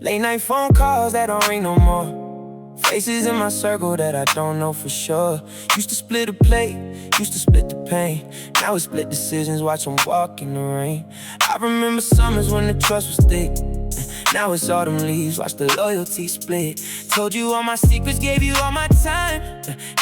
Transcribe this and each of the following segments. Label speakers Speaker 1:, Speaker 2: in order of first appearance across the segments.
Speaker 1: Late night phone calls that don't ring no more. Faces in my circle that I don't know for sure. Used to split a plate, used to split the pain. Now we split decisions, watch them walk in the rain. I remember summers when the trust was thick. Now it's autumn leaves, watch the loyalty split. Told you all my secrets, gave you all my time.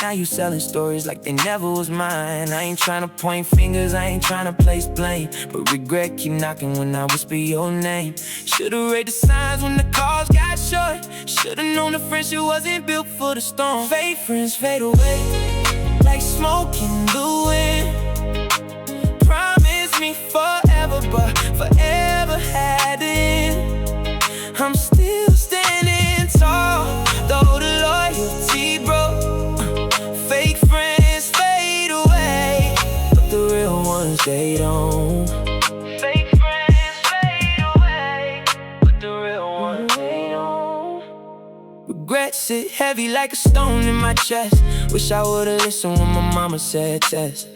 Speaker 1: Now you selling stories like they never was mine. I ain't tryna point fingers, I ain't tryna place blame, but regret keep knocking when I whisper your name. Should've read the signs when the calls got short. Should've known the friendship wasn't built for the storm. Fake friends fade away like smoke in the wind. Promise me forever, but forever had to end. I'm still standing tall, though the loyalty broke. Fake friends fade away, but the real ones, they don't. Fake friends fade away, but the real ones, they don't. Regrets sit heavy like a stone in my chest. Wish I would've listened when my mama said test.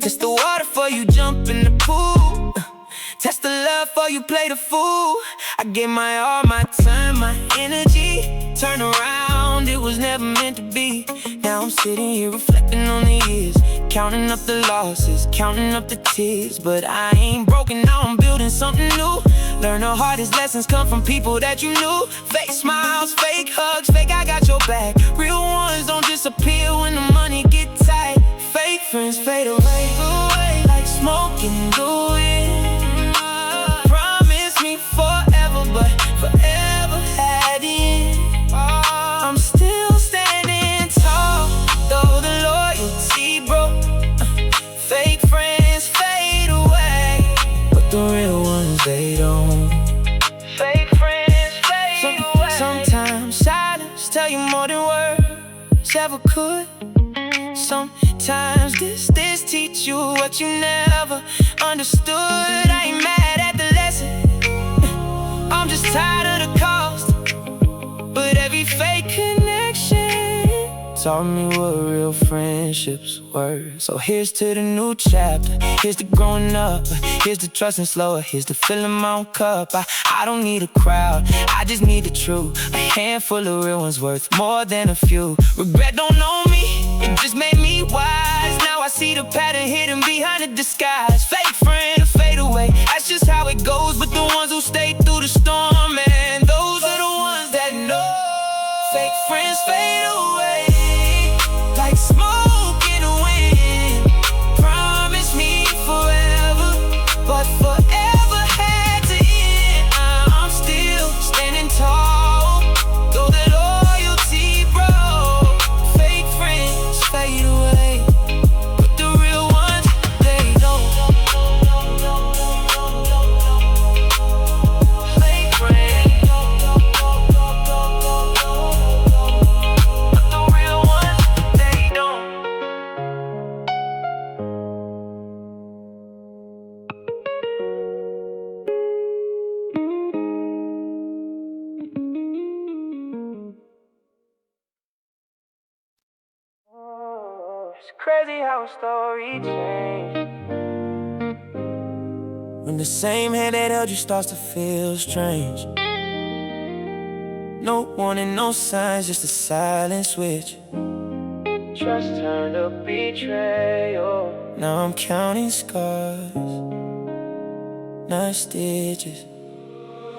Speaker 1: Test the water before you jump in the pool. Test the love before you play the fool. I gave my all, my time, my energy. Turn around, it was never meant to be. Now I'm sitting here reflecting on the years, counting up the losses, counting up the tears. But I ain't broken, now I'm building something new. Learn the hardest lessons come from people that you knew. Fake smiles, fake hugs, fake I got your back. Real ones don't disappear when the money get tight. Fake friends fade away like smoke in the wind. But forever had it. I'm still standing tall, though the loyalty broke. Fake friends fade away, but the real ones, they don't. Fake friends fade away. Sometimes silence tell you more than words ever could. Sometimes distance teach you what you never understood. I ain't mad at the lesson, I'm just tired of the cost. But every fake connection taught me what real friendships were. So here's to the new chapter, here's the growing up, here's the trusting slower, here's the filling my own cup. I don't need a crowd, I just need the truth. A handful of real ones worth more than a few. Regret don't know me, it just made me wise. Now I see the pattern hidden behind the disguise. Fake friend fade away, that's just how it goes. But the ones who stay through the storm, man, those are the ones that know. Fake friends fade away like smoke in the wind. Promise me forever, but forever had to end. I'm still standing tall, though the loyalty broke. Fake friends fade away, but the real ones, they don't. Fake friends, but the real ones, they don't. It's crazy how a story changes when the same hand that held you starts to feel strange. No warning, no signs, just a silent switch. Trust turned to betrayal. Now I'm counting scars, not stitches.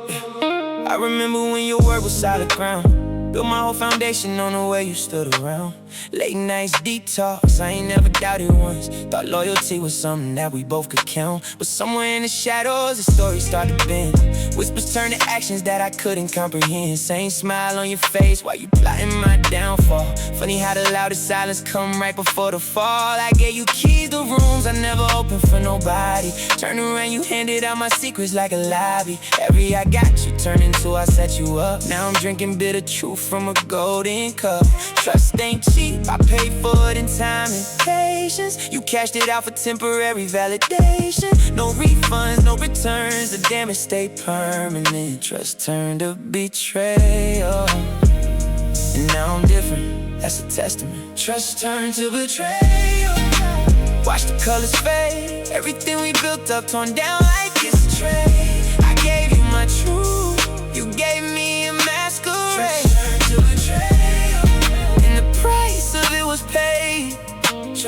Speaker 1: I remember when your word was solid ground. Built my whole foundation on the way you stood around. Late nights, deep talks, I ain't never doubted once. Thought loyalty was something that we both could count. But somewhere in the shadows, the story started to bend. Whispers turned to actions that I couldn't comprehend. Same smile on your face while you plotting my downfall. Funny how the loudest silence come right before the fall. I gave you keys to rooms I never opened for nobody. Turned around, you handed out my secrets like a lobby. Every I got you turned into I set you up. Now I'm drinking bitter truth from a golden cup. Trust ain't cheap, I paid for it in time and patience. You cashed it out for temporary validation. No refunds, no returns, the damage stay permanent. Trust turned to betrayal, and now I'm different, that's a testament. Trust turned to betrayal. Watch the colors fade, everything we built up torn down like it's a trade. I gave you my truth, you gave me a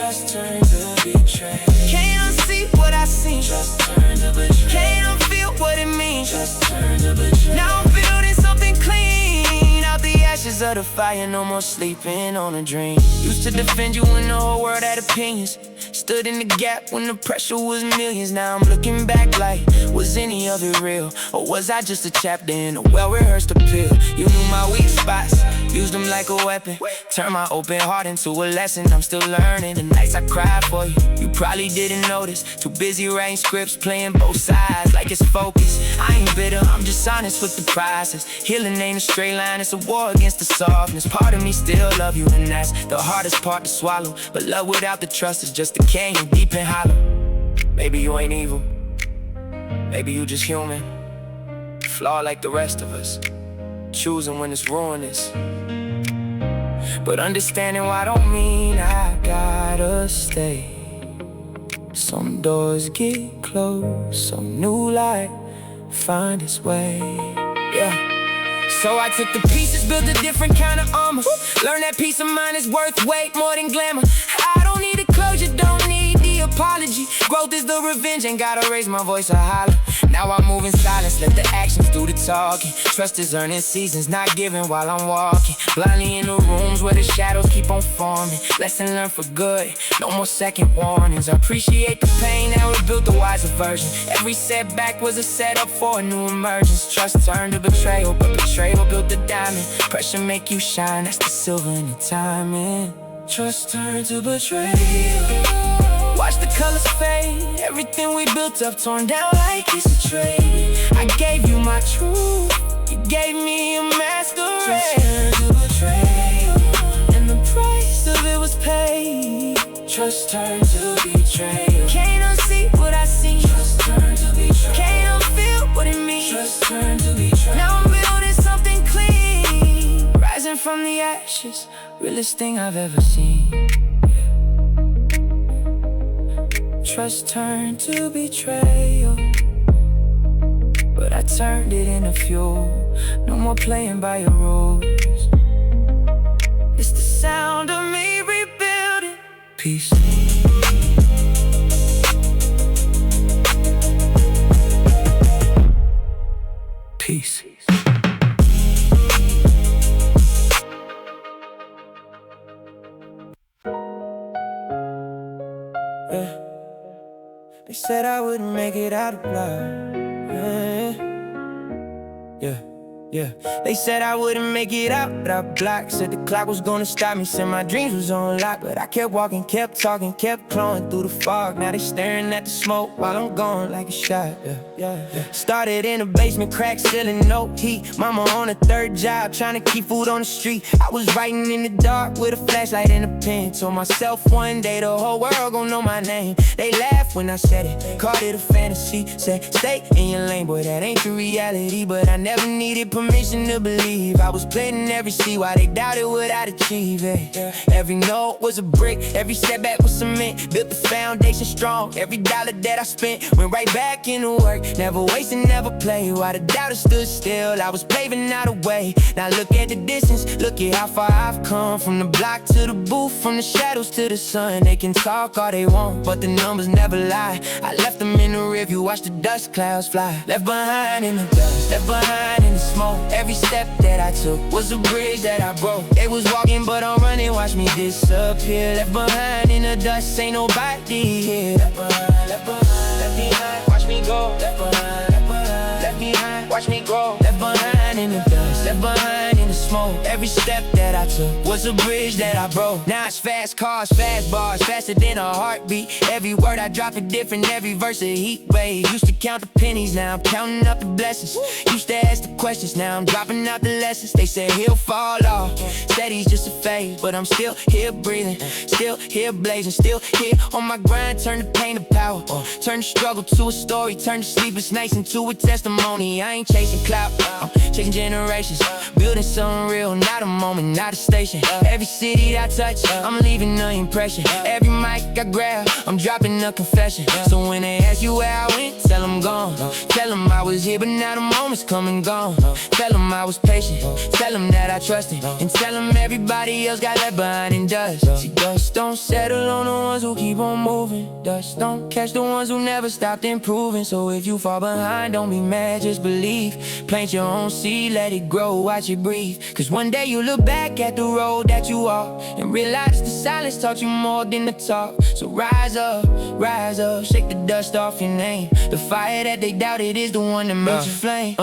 Speaker 1: Trust turned to betrayal. Can't unsee what I seen. Trust turned to betrayal. Can't unfeel what it means. Trust turned to betrayal. Now I'm building something clean out the ashes of the fire. No more sleeping on a dream. Used to defend you when the whole world had opinions. Stood in the gap when the pressure was millions. Now I'm looking back like, was any of it real? Or was I just a chapter in a well-rehearsed appeal? You knew my weak spots, used them like a weapon. Turned my open heart into a lesson. I'm still learning. The nights I cried for you, you probably didn't notice. Too busy writing scripts, playing both sides like it's focus. I ain't bitter, I'm just honest with the process. Healing ain't a straight line, it's a war against the softness. Part of me still love you, and that's the hardest part to swallow. But love without the trust is just decaying deep and hollow. Maybe you ain't evil, maybe you just human, flawed like the rest of us, choosing when it's ruinous. But understanding why don't mean I gotta stay. Some doors get closed, some new light find its way. Yeah. So I took the pieces, built a different kind of armor. Learned that peace of mind is worth weight more than glamour. I don't need a closure, don't need the apology. Growth is the revenge, ain't gotta raise my voice or holler. Now I move in silence, let the actions do the talking. Trust is earning seasons, not giving while I'm walking. Blindly in the rooms where the shadows keep on forming. Lesson learned for good, no more second warnings. I appreciate the pain, now we built a wiser version. Every setback was a setup for a new emergence. Trust turned to betrayal, but betrayal built the diamond. Pressure make you shine, that's the silver in the timing. Trust turned to betrayal. Watch the colors fade, everything we built up torn down like it's a trade. I gave you my truth, you gave me a masquerade. Trust turned to betrayal, and the price of it was paid. Trust turned to betrayal. Can't unsee what I see. Trust turned to betrayal. Can't unfeel what it means. Trust turned to betrayal. Now I'm building something clean, rising from the ashes, realest thing I've ever seen. Trust turned to betrayal, but I turned it into fuel. No more playing by your rules. It's the sound of me rebuilding peace. Peace. Yeah. They said I wouldn't make it out of life. Yeah. They said I wouldn't make it out without block. Said the clock was gonna stop me, said my dreams was on lock. But I kept walking, kept talking, kept clawing through the fog. Now they staring at the smoke while I'm gone like a shot. Yeah. Started in the basement, crack ceiling, no heat. Mama on a third job, trying to keep food on the street. I was writing in the dark with a flashlight and a pen. Told myself one day the whole world gon' know my name. They laughed when I said it, called it a fantasy. Said stay in your lane, boy, that ain't the reality. But I never needed permission to believe. I was planting every seed while they doubted what I'd achieve. Every note was a brick, every setback was cement. Built the foundation strong, every dollar that I spent went right back into work. Never wasted, never played. While the doubters stood still, I was paving out a way. Now look at the distance, look at how far I've come. From the block to the booth, from the shadows to the sun. They can talk all they want, but the numbers never lie. I left them in the rearview, watch the dust clouds fly. Left behind in the dust, left behind in the smoke. Every step that I took was a bridge that I broke. They was walking but I'm running, watch me disappear. Left behind in the dust, ain't nobody here. Left behind, left behind, watch me go. Left behind, left behind, watch me grow. Left behind in the dust, left behind in the smoke. Every step that I took was a bridge that I broke. Now it's fast cars, fast bars, faster than a heartbeat. Every word I drop is different, every verse a heat wave. Used to count the pennies, now I'm counting up the blessings. Used to ask the questions, now I'm dropping out the lessons. They said he'll fall off, said he's just a phase. But I'm still here breathing, still here blazing, still here on my grind. Turn the pain to power, turn the struggle to a story, turn the sleepless nights into a testimony. I ain't chasing clout, I'm chasing generations, building something real, not a moment, not a station. Every city that I touch, I'm leaving an impression. Every mic I grab, I'm dropping a confession. So when they ask you where I went, tell them gone. Tell them I was here, but now the moment's come and gone. Tell them I was patient, tell them that I trusted, and tell them everybody else got left behind in dust. See, dust don't settle on the ones who keep on moving. Dust don't catch the ones who never stopped improving. So if you fall behind, don't be mad, just believe. Plant your own seed, let it grow, watch it breathe. Cause one day you look back at the road that you walk and realize the silence taught you more than the talk. So rise up, shake the dust off your name. The fire that they doubted is the one that makes you flame.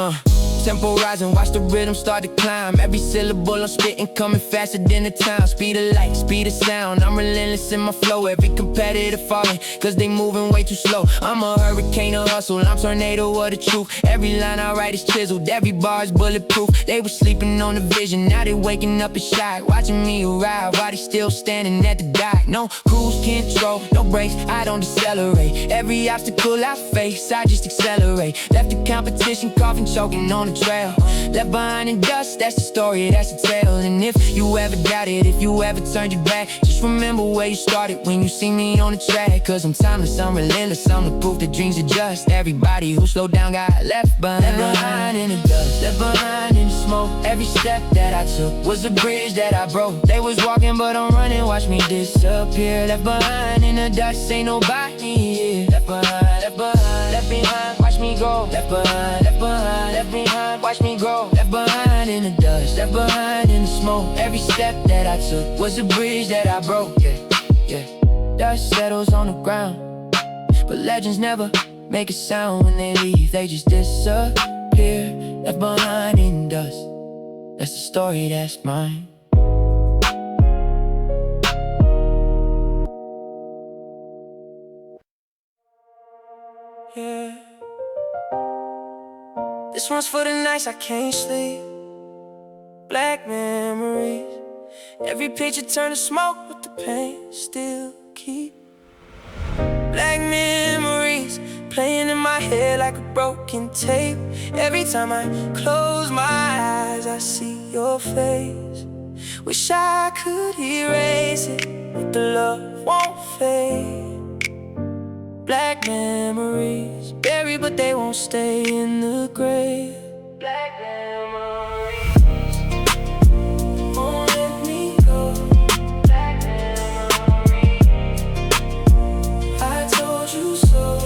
Speaker 1: Tempo rising, watch the rhythm start to climb. Every syllable I'm spitting coming faster than the time. Speed of light, speed of sound, I'm relentless in my flow. Every competitor falling, cause they moving way too slow. I'm a hurricane of hustle, I'm tornado of the truth. Every line I write is chiseled, every bar is bulletproof. They were sleeping on the vision, now they waking up and shy. Watching me arrive, while they still standing at the dock. No cruise control, no brakes, I don't decelerate. Every obstacle I face, I just accelerate. Left the competition coughing, choking on the trail. Left behind in dust, that's the story, that's the tale. And if you ever doubted, if you ever turned your back, just remember where you started when you see me on the track. Cause I'm timeless, I'm relentless, I'm the proof that dreams adjust. Everybody who slowed down got left behind. Left behind in the dust, left behind in the smoke. Every step that I took was a bridge that I broke. They was walking but I'm running, watch me disappear. Left behind in the dust, ain't nobody here. Left behind, left behind, left behind, watch me go. Left behind, left behind, left behind, watch me grow. Left behind in the dust, left behind in the smoke. Every step that I took was a bridge that I broke. Yeah. Dust settles on the ground, but legends never make a sound when they leave. They just disappear. Left behind in dust, that's the story, that's mine. Yeah. This one's for the nights I can't sleep. Black memories. Every picture turn to smoke, but the pain still keep. Black memories playing in my head like a broken tape. Every time I close my eyes, I see your face. Wish I could erase it, but the love won't fade. Black memories, buried but they won't stay in the grave. Black memories, won't let me go. Black memories, I told you so.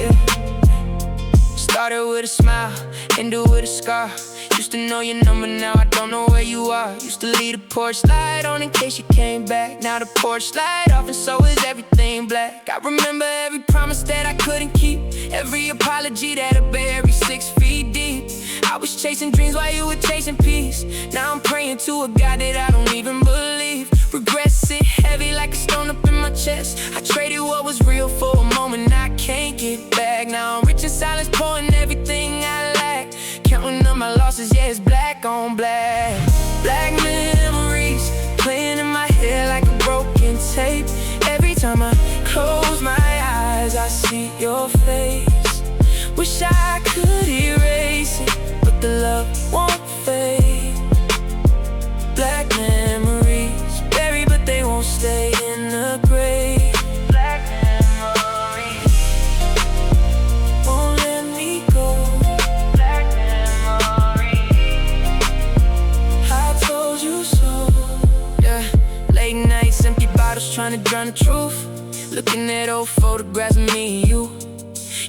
Speaker 1: Started with a smile, ended with a scar. Used to know your number, now I don't know where you are. Used to leave the porch light on in case you came back. Now the porch light off and so is everything black. I remember every promise that I couldn't keep, every apology that I buried 6 feet deep. I was chasing dreams while you were chasing peace. Now I'm praying to a God that I don't even believe. Regrets sit heavy like a stone up in my chest. I traded what was real for a moment I can't get back. Now I'm rich in silence, pouring everything I lack. Counting up my losses, yeah, it's black on black. Black memories playing in my head like a broken tape. Every time I close my eyes, I see your face. Wish I could erase it, but the love won't fade. Black memories buried, but they won't stay in the grave. Black memories won't let me go. Black memories, I told you so. Yeah, late nights, empty bottles trying to drown the truth. Looking at old photographs of me and you.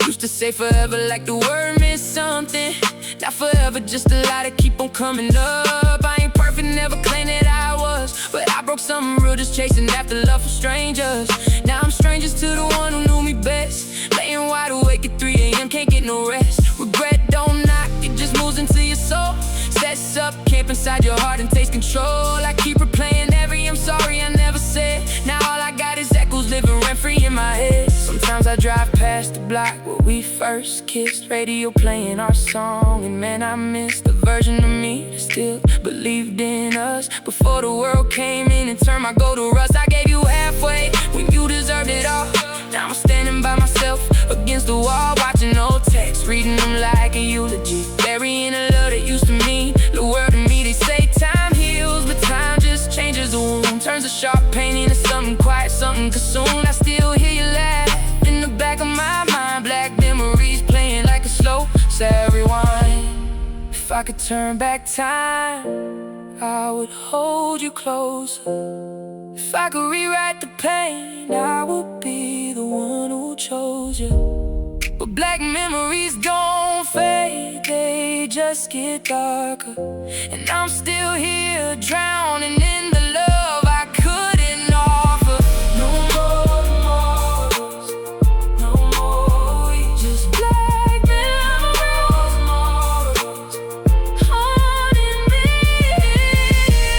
Speaker 1: Used to say forever like the word meant something. Not forever, just a lie to keep on coming up. I ain't perfect, never claimed that I was, but I broke something real just chasing after love from strangers. Now I'm strangers to the one who knew me best. Laying wide awake at 3 a.m., can't get no rest. Regret don't knock, it just moves into your soul. Sets up camp inside your heart and takes control. I keep replaying every I'm sorry I never said. Now all I got is echoes living rent-free in my head. Sometimes I drive past the block where we first kissed, radio playing our song, and man, I miss the version of me that still believed in us. Before the world came in and turned my gold to rust, I gave you halfway when you deserved it all. Now I'm standing by myself against the wall, watching old texts, reading them like a eulogy, burying a love that used to mean the world to me. They say time heals turns a sharp pain into something quiet, something consumed. I still hear you laugh in the back of my mind. Black memories playing like a slow, sad rewind. If I could turn back time, I would hold you closer. If I could rewrite the pain, I would be the one who chose you. But black memories don't fade, they just get darker. And I'm still here, drowning in the love I couldn't offer. No more tomorrows, no more we just black memories, haunting me.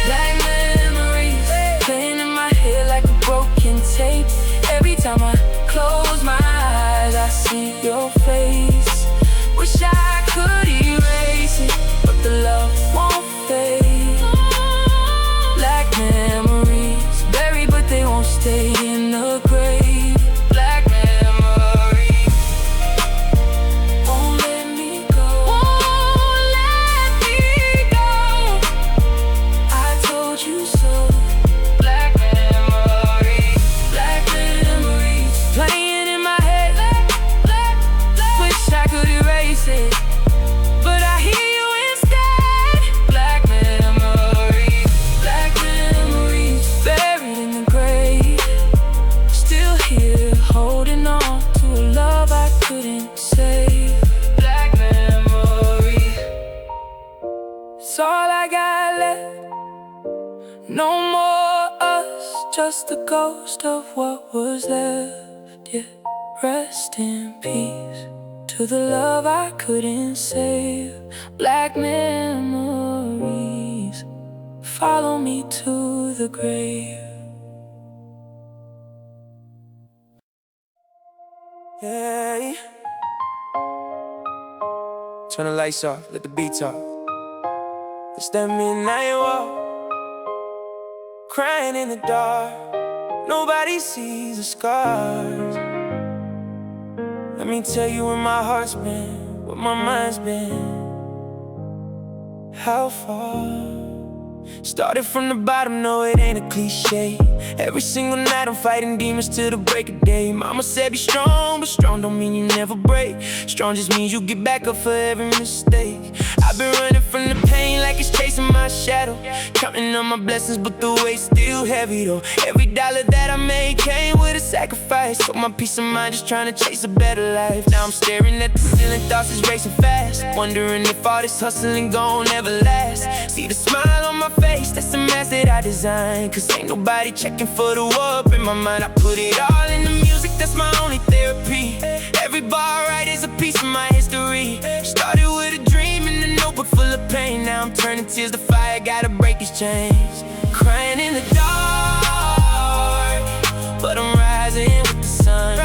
Speaker 1: Black memories playing in my head like a broken tape. Every time I close my eyes, I see your face. Wish I could erase it, but the love won't fade. Black memories buried, but they won't stay in the grave. Black memories won't let me go, won't let me go. I told you so. Black memories, black memories playing in my head. Wish I could erase it, but I hear you instead. Black memories buried in the grave. Still here, holding on to a love I couldn't save. Black memories, it's all I got left. No more us, just the ghost of what was left. Yeah, rest in peace to the love I couldn't save. Black memories follow me to the grave. Yeah. Turn the lights off, let the beat talk. It's that midnight walk, crying in the dark. Nobody sees the scars. Let me tell you where my heart's been, where my mind's been. How far? Started from the bottom, no, it ain't a cliche. Every single night I'm fighting demons till the break of day. Mama said be strong, but strong don't mean you never break. Strong just means you get back up for every mistake. I've been running from the pain like it's chasing my shadow. Counting on my blessings, but the weight's still heavy though. Every dollar that I made came with a sacrifice. So my peace of mind just trying to chase a better life. Now I'm staring at the ceiling, thoughts is racing fast. Wondering if all this hustling gon' ever last. See the smile on my face, that's the mask that I designed. Cause ain't nobody checking for the war up in my mind. I put it all in the music, that's my only therapy. Every bar I write is a piece of my history. Started with a dream in a notebook full of pain. Now I'm turning tears to fire, gotta break these chains. Crying in the dark, but I'm rising with the sun.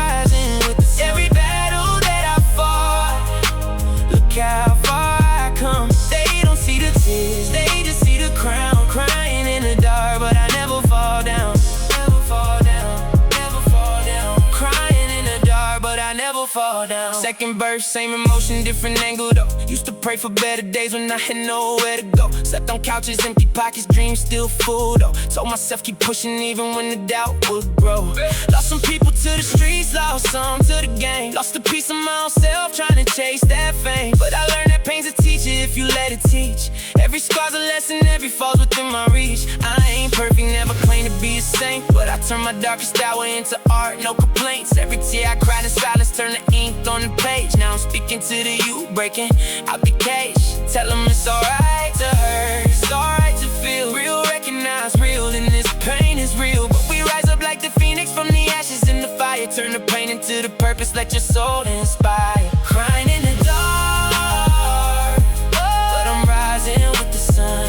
Speaker 1: Every battle that I fought, look how far I come. They don't see the tears, they just see the crown. Crying in the dark, but I never fall down. Never fall down, never fall down. Crying in the dark, but I never fall down. Second verse, same emotion, different angle though. Used to pray for better days when I had nowhere to go. Slept on couches, empty pockets, dreams still full though. Told myself keep pushing even when the doubt would grow. Lost some people to the streets, lost some to the game. Lost a piece of my own self trying to chase that fame. But I learned that pain's a teacher if you let it teach. Every scar's a lesson, every fall's within my reach. I ain't perfect, never claim to be a saint, but I turn my darkest hour into art, no complaints. Every tear I cried in silence turned to ink on the page. Now I'm speaking to the youth, breaking out the cage. Tell them it's alright to hurt, it's alright to feel real, recognize real, and this pain is real. But we rise up like the phoenix from the ashes in the fire. Turn the pain into the purpose, let your soul inspire. Crying in the dark, but I'm rising with the sun.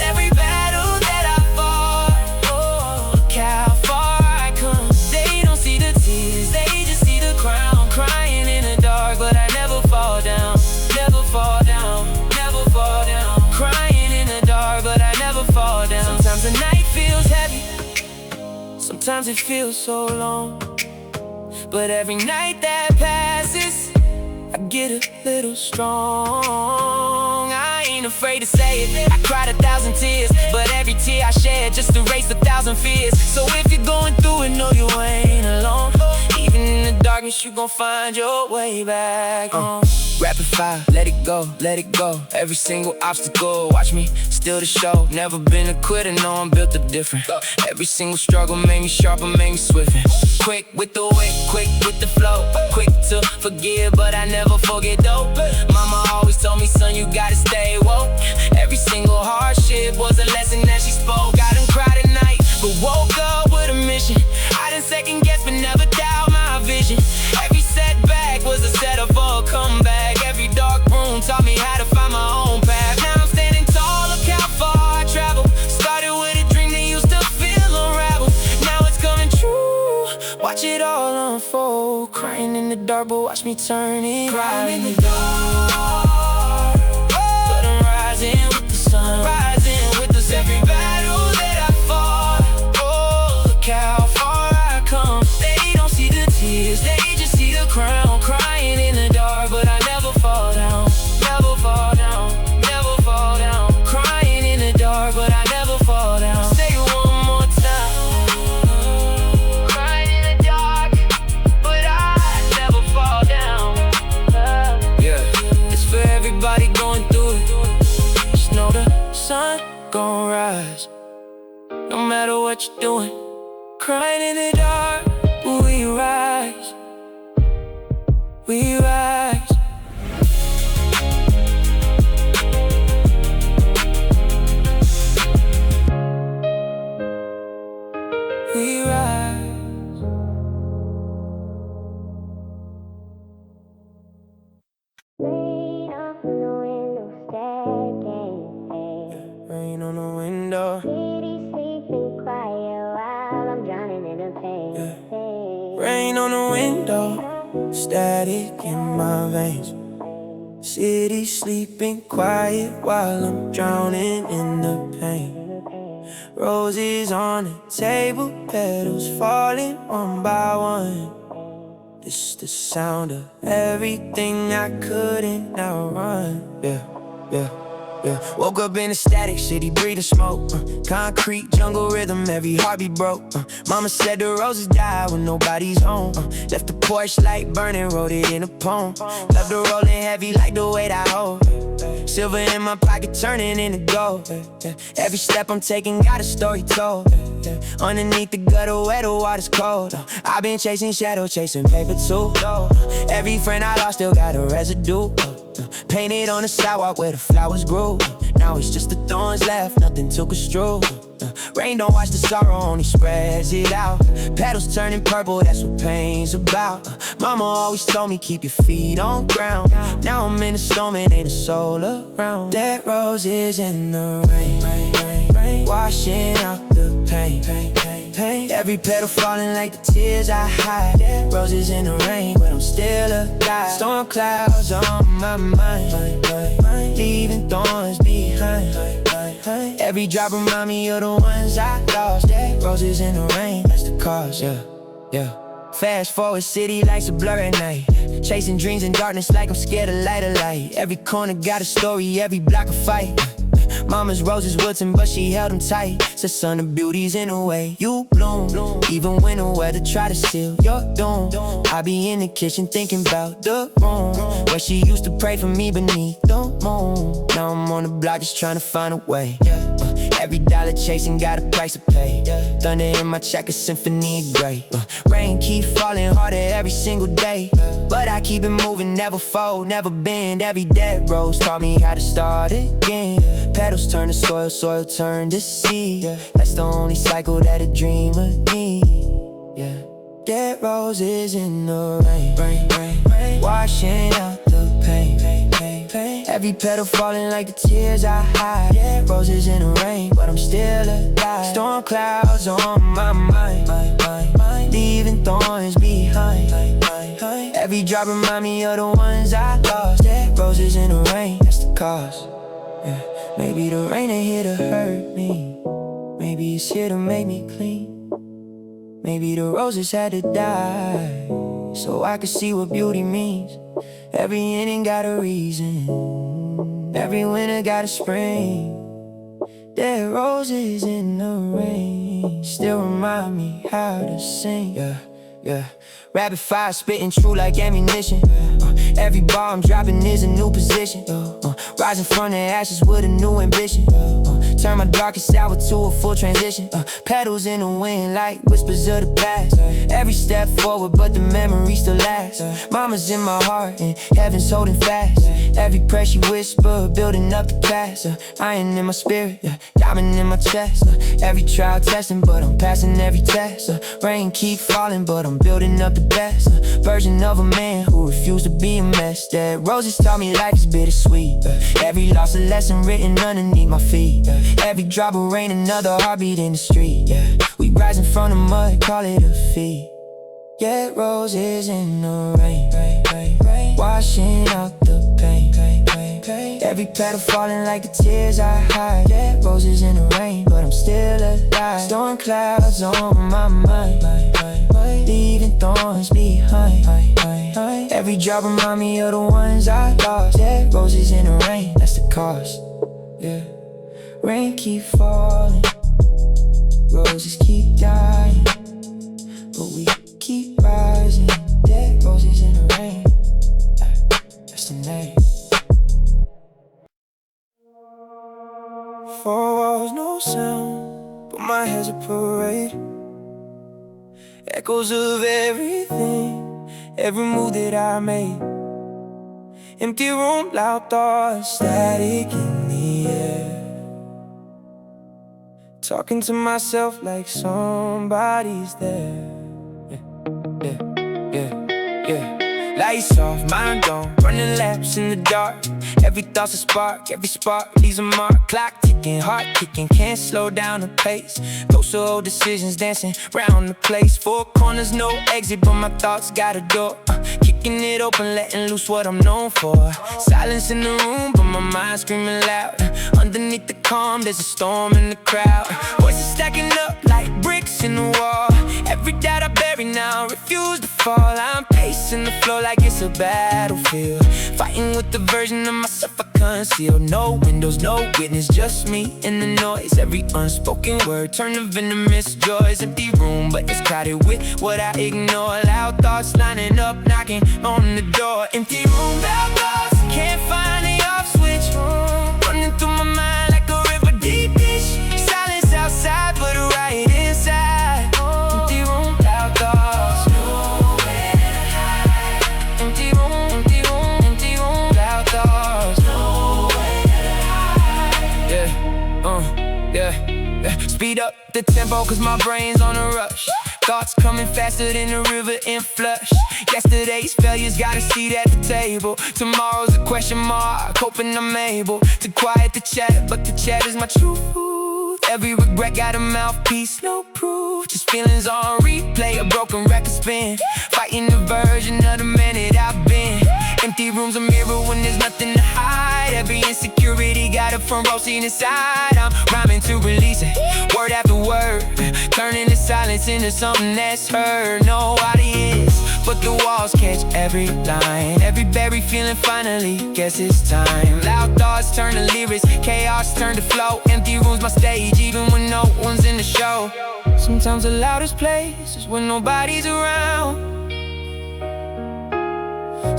Speaker 1: Every battle that I fought, look how far I come. They don't see the tears, they just see the crown. Crying in the dark, but I never fall down. Never fall down, never fall down. Crying in the dark, but I never fall down. Sometimes the night feels heavy, sometimes it feels so long. But every night that passes, I get a little strong. I ain't afraid to say it, I cried 1,000 tears, but every tear I shared just erased 1,000 fears. So if you're going through it, know you ain't alone. Even in the darkness, you gon' find your way back home. Rapid fire, let it go, let it go. Every single obstacle, watch me steal the show. Never been a quitter, no, I'm built up different. Every single struggle made me sharper, made me swifter. Quick with the wit, quick with the flow. Quick to forgive, but I never forget though. Mama always told me, son, you gotta stay woke. Every single hardship was a lesson that she spoke. I done cried at night, but woke up with a mission. I done second guess, but never doubt my vision. Every setback was a setup for a comeback. Every dark room taught me how to find my own path. Now I'm standing tall, look how far I travel. Started with a dream that used to feel unraveled. Now it's coming true, watch it all unfold. Crying in the dark, but watch me turn it. Crying in the dark, but I'm rising with the sun. Rising with the sun. Every battle that I fought, oh, look how far I come. They don't see the tears, they just see the crown. Crying in the dark, but I never fall down. Never fall down, never fall down. Crying in the dark, but I never fall down. Say it one more time. Crying in the dark, but I never fall down. Yeah, it's for everybody going through it. Just know the sun gon' rise, no matter what you're doing. Crying in the dark, we rise. We rise. We rise. Rain on the window. City sleeping quiet while I'm drowning in the pain. Rain on the window, static in my veins. City sleeping quiet while I'm drowning in the pain. Roses on the table, petals falling one by one. This the sound of everything I couldn't outrun. Yeah, yeah. Yeah. Woke up in a static city, breathing smoke. Concrete jungle rhythm, every heartbeat broke. Mama said the roses die when nobody's home. Left the porch light burning, wrote it in a poem. Left the rolling heavy like the weight I hold. Silver in my pocket turning into gold. Every step I'm taking got a story told. Underneath the gutter where the water's cold. I've been chasing shadow, chasing paper too. Every friend I lost still got a residue. Painted on the sidewalk where the flowers grew. Now it's just the thorns left, nothing to construe. Rain don't wash the sorrow, only spreads it out. Petals turning purple, that's what pain's about. Mama always told me keep your feet on ground. Now I'm in a storm and ain't a soul around. Dead roses in the rain, washing out the pain. Every petal falling like the tears I hide. Dead roses in the rain, but I'm still alive. Storm clouds on my mind, leaving thorns behind. Every drop remind me of the ones I lost. Dead roses in the rain, that's the cause, yeah. Fast forward, city lights a blur at night. Chasing dreams in darkness like I'm scared of light of light. Every corner got a story, every block a fight. Mama's roses wilting, but she held them tight. Said son, the beauty's in the way you bloom. Even when the weather try to seal your doom. I be in the kitchen thinking about the room where she used to pray for me beneath the moon. Now I'm on the block just trying to find a way. Every dollar chasing got a price to pay. Thunder in my check, a symphony of gray. Rain keep falling harder every single day, but I keep it moving, never fold, never bend. Every dead rose taught me how to start again. Petals turn to soil, soil turn to seed. That's the only cycle that a dreamer needs. Yeah. Dead roses in the rain, washing out the pain. Every petal falling like the tears I hide. Dead roses in the rain, but I'm still alive. Storm clouds on my mind, leaving thorns behind. Every drop remind me of the ones I lost. Dead roses in the rain, that's the cause. Yeah. Maybe the rain ain't here to hurt me. Maybe it's here to make me clean. Maybe the roses had to die so I could see what beauty means. Every ending got a reason. Every winter got a spring. Dead roses in the rain still remind me how to sing. Yeah. Rapid fire spitting true like ammunition. Every bar I'm dropping is a new position. Rising from the ashes with a new ambition. Turn my darkest hour to a full transition. Petals in the wind like whispers of the past. Every step forward but the memory still lasts. Mama's in my heart and heaven's holding fast. Every prayer she whisper, building up the past. Iron in my spirit, diamond in my chest. Every trial testing but I'm passing every test. Rain keep falling but I'm building up the best version of a man who refused to be a mess. Dead roses taught me life is bittersweet. Every loss a lesson written underneath my feet. Every drop of rain another heartbeat in the street. We rising from the mud, call it a feat. Dead roses in the rain, washing out the pain. Every petal falling like the tears I hide. Dead roses in the rain, but I'm still alive. Storm clouds on my mind, leaving thorns behind. Every drop remind me of the ones I lost. Dead roses in the rain, that's the cost. Rain keep falling, roses keep dying, but we keep rising. Dead roses in the rain, that's the name. Four walls, no sound, but my head's a parade. Echoes of everything, every move that I made. Empty room, loud thoughts, static in the air. Talking to myself like somebody's there. Yeah. Lights off, mind on, running laps in the dark. Every thought's a spark, every spark leaves a mark. Clock ticking, heart kicking, can't slow down the pace. Those are old decisions dancing round the place. Four corners, no exit, but my thoughts got a door. Kicking it open, letting loose what I'm known for. Silence in the room, but my mind screaming loud. Underneath the calm, there's a storm in the crowd. Voices stacking up like bricks in the wall. Every doubt I bury now, refuse to fall. I'm pacing the floor like it's a battlefield, fighting with the version of myself I conceal. No windows, no witness, just me in the noise. Every unspoken word turned to venomous joys. Empty room, but it's crowded with what I ignore. Loud thoughts lining up, knocking on the door. Empty room, loud thoughts, can't find the off switch. Running through my mind like a river deep dish. Silence outside, but right inside. Empty room, loud thoughts, nowhere to hide. Empty room, loud thoughts, nowhere to hide. Yeah. Speed up the tempo cause my brain's on a rush. Thoughts coming faster than the river in flush. Yesterday's failures got a seat at the table. Tomorrow's a question mark, hoping I'm able to quiet the chat, but the chat is my truth. Every regret got a mouthpiece, no proof. Just feelings on replay, a broken record spin. Fighting the version of the man that I've been. Empty rooms, a mirror when there's nothing to hide. Every insecurity got a front row seat inside. I'm rhyming to release it, word after word, turning the silence into something that's heard. No audience, but the walls catch every line. Every buried feeling finally guess it's time. Loud thoughts turn to lyrics, chaos turn to flow. Empty rooms my stage, even when no one's in the show. Sometimes the loudest place is when nobody's around.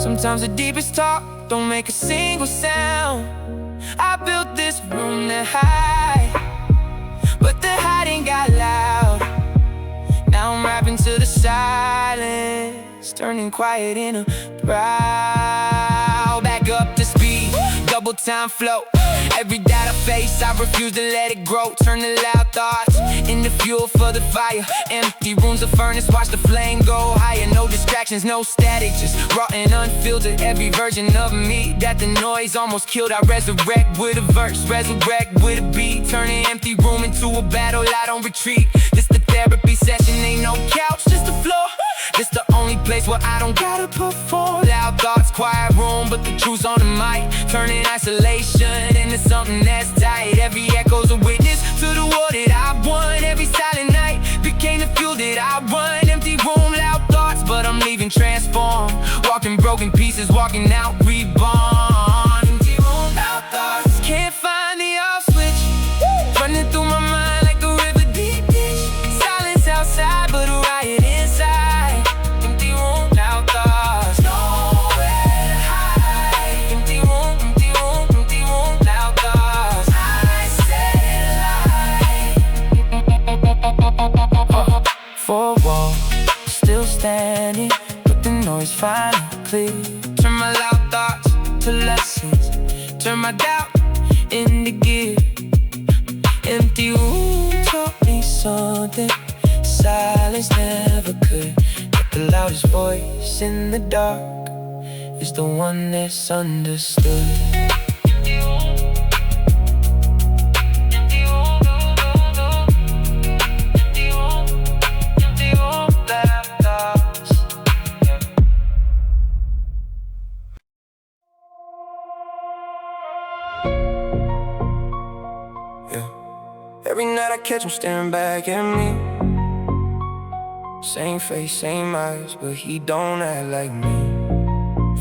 Speaker 1: Sometimes the deepest talk don't make a single sound. I built this room to hide, but the hiding got loud. Now I'm rapping to the silence, turning quiet into proud. Back up to speed, double time flow. Every doubt I face, I refuse to let it grow. Turn the loud thoughts into fuel for the fire. Empty rooms, a furnace, watch the flame go higher. No distractions, no static, just raw and unfiltered. Every version of me that the noise almost killed, I resurrect with a verse, resurrect with a beat. Turning empty room into a battle, I don't retreat. This the therapy session, ain't no couch, just the floor. This the only place where I don't gotta perform. Loud thoughts, quiet room, but the truth's on the mic. Turning isolation into something that's tight. Every echo's a witness to the war that I won. Every silent night became the fuel that I run. Empty room, loud thoughts, but I'm leaving transformed. Walking broken pieces, walking out reborn. Empty room, loud thoughts, can't find the off switch. my doubt into gear. Empty room taught me something silence never could. But the loudest voice in the dark is the one that's understood. Every night I catch him staring back at me. Same face, same eyes, but he don't act like me.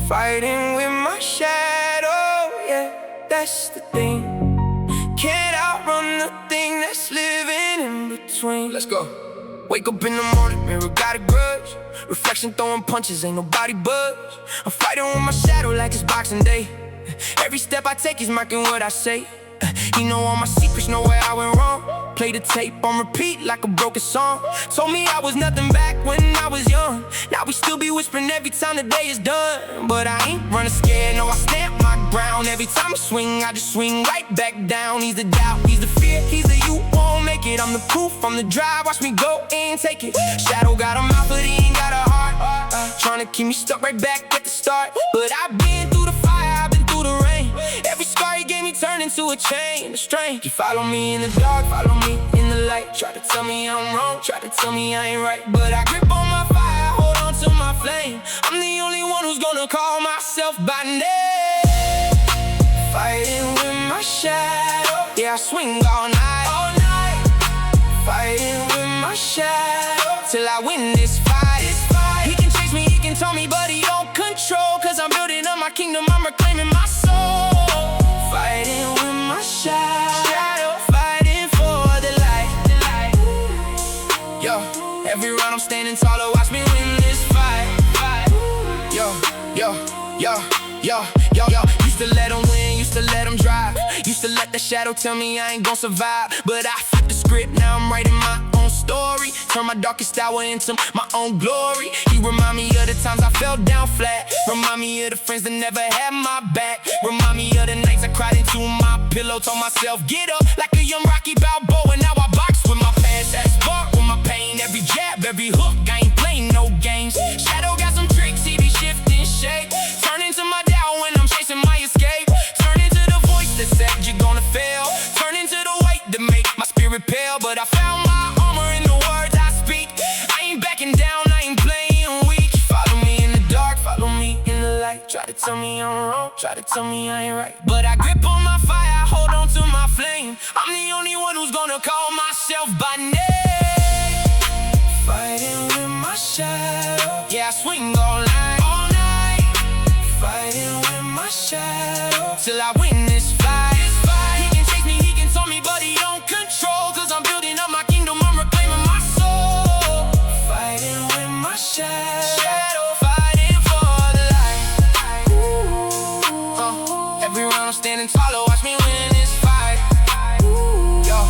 Speaker 1: Fighting with my shadow, yeah, that's the thing. Can't outrun the thing that's living in between. Let's go. Wake up in the morning, mirror got a grudge. Reflection throwing punches, ain't nobody budge. I'm fighting with my shadow like it's Boxing Day. Every step I take is marking what I say. He know all my secrets, know where I went wrong. Play the tape on repeat like a broken song. Told me I was nothing back when I was young. Now we still be whispering every time the day is done. But I ain't running scared, no, I stand my ground. Every time I swing, I just swing right back down. He's the doubt, he's the fear, he's the you won't make it. I'm the proof, I'm the drive, watch me go and take it. Shadow got a mouth, but he ain't got a heart. Trying to keep me stuck right back at the start. But I've been through the fire, I've been through the rain. Every scar he gave me turned into a chain. The strength. You follow me in the dark, follow me in the light. Try to tell me I'm wrong, try to tell me I ain't right. But I grip on my fire, hold on to my flame. I'm the only one who's gonna call myself by name. Fighting with my shadow, yeah, I swing all night, all night. Fighting with my shadow till I win this fight, this fight. He can chase me, he can tell me, but he don't control. Cause I'm building up my kingdom, I'm reclaiming my soul. Fighting with my shadow, fighting for the light. Yo, every round I'm standing taller, watch me win this fight. Yo, yo, yo, yo, yo, yo. Used to let him win, used to let him drive. Used to let the shadow tell me I ain't gon' survive. But I flipped the script, now I'm writing my own story. Turn my darkest hour into my own glory. He remind me of the times I fell down flat. Remind me of the friends that never had my back. Remind me of the nights I cried into my pillow. Told myself get up like a young Rocky Balboa. Now I box with my past, that spark with my pain. Every jab, every hook, I ain't playing no games. Shadow got some tricks, he be shifting shape. Turn into my doubt when I'm chasing my escape. Turn into the voice that said you're gonna fail. Turn into the weight that make my spirit pale. But I found my armor in the words I speak. I ain't backing down, I ain't playing weak. Follow me in the dark, follow me in the light. Try to tell me I'm wrong, try to tell me I ain't right. But I grip on my fire, hold on to my flame. I'm the only one who's gonna call myself by name. Fighting with my shadow, yeah, I swing all night, all night. Fighting with my shadow till I win this fight, this fight. He can chase me, he can tell me, but he don't control. Cause I'm building up my kingdom, I'm reclaiming my soul. Fighting with my shadow, fighting for the light. Every round I'm standing taller, watch me win this fight. Yo,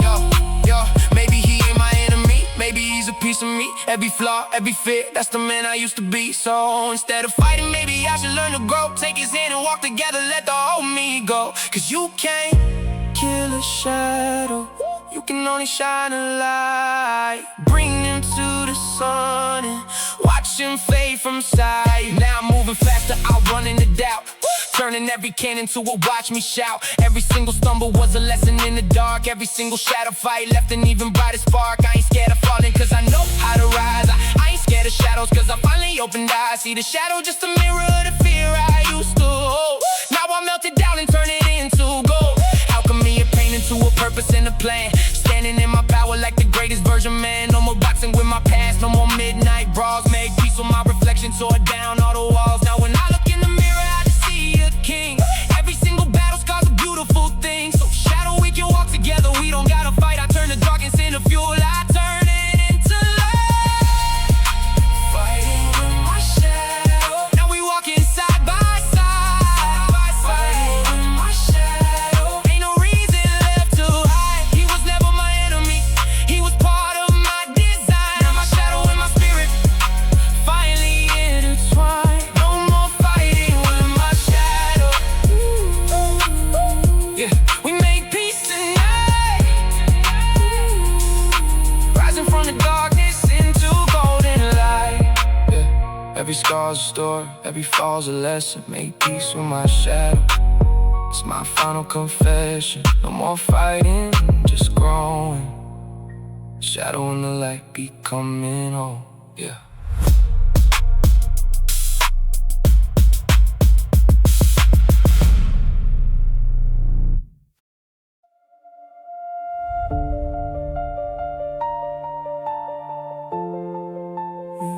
Speaker 1: yo, yo. Maybe he ain't my enemy, maybe he's a piece of me. Every flaw, every fear, that's the man I used to be. So instead of fighting, maybe I should learn to grow. Take his hand and walk together, let the old me go. Cause you can't kill a shadow, you can only shine a light. Bring him to the sun and watch him fade from sight. Now I'm moving faster, outrunning the doubt. Turning every cannon to a watch me shout. Every single stumble was a lesson in the dark. Every single shadow fight left an even brighter spark. I ain't scared of falling cause I know how to rise. I ain't scared of shadows cause I finally opened eyes. See the shadow just a mirror of the fear I used to hold. Now I melt it down and turn it into gold. Alchemy of pain into a purpose and a plan. Standing in my power like the greatest version, man. No more boxing with my past, no more midnight brawls. Make peace with my reflection, tore down all the walls. Now when I look in the mirror, I just see a king. Every single battle's caused a beautiful thing. So shadow, we can walk together, we don't gotta fight. I turn the darkness into fuel, I turn it into light. Fighting with my shadow, now we walking side by side. Fighting with my shadow, ain't no reason left to hide. He was never my enemy, he was part of my design. Now my shadow and my spirit finally intertwined. No more fighting with my shadow. Every scar's a story, every fall's a lesson. Make peace with my shadow, it's my final confession. No more fighting, just growing. Shadow and the light becoming home, yeah.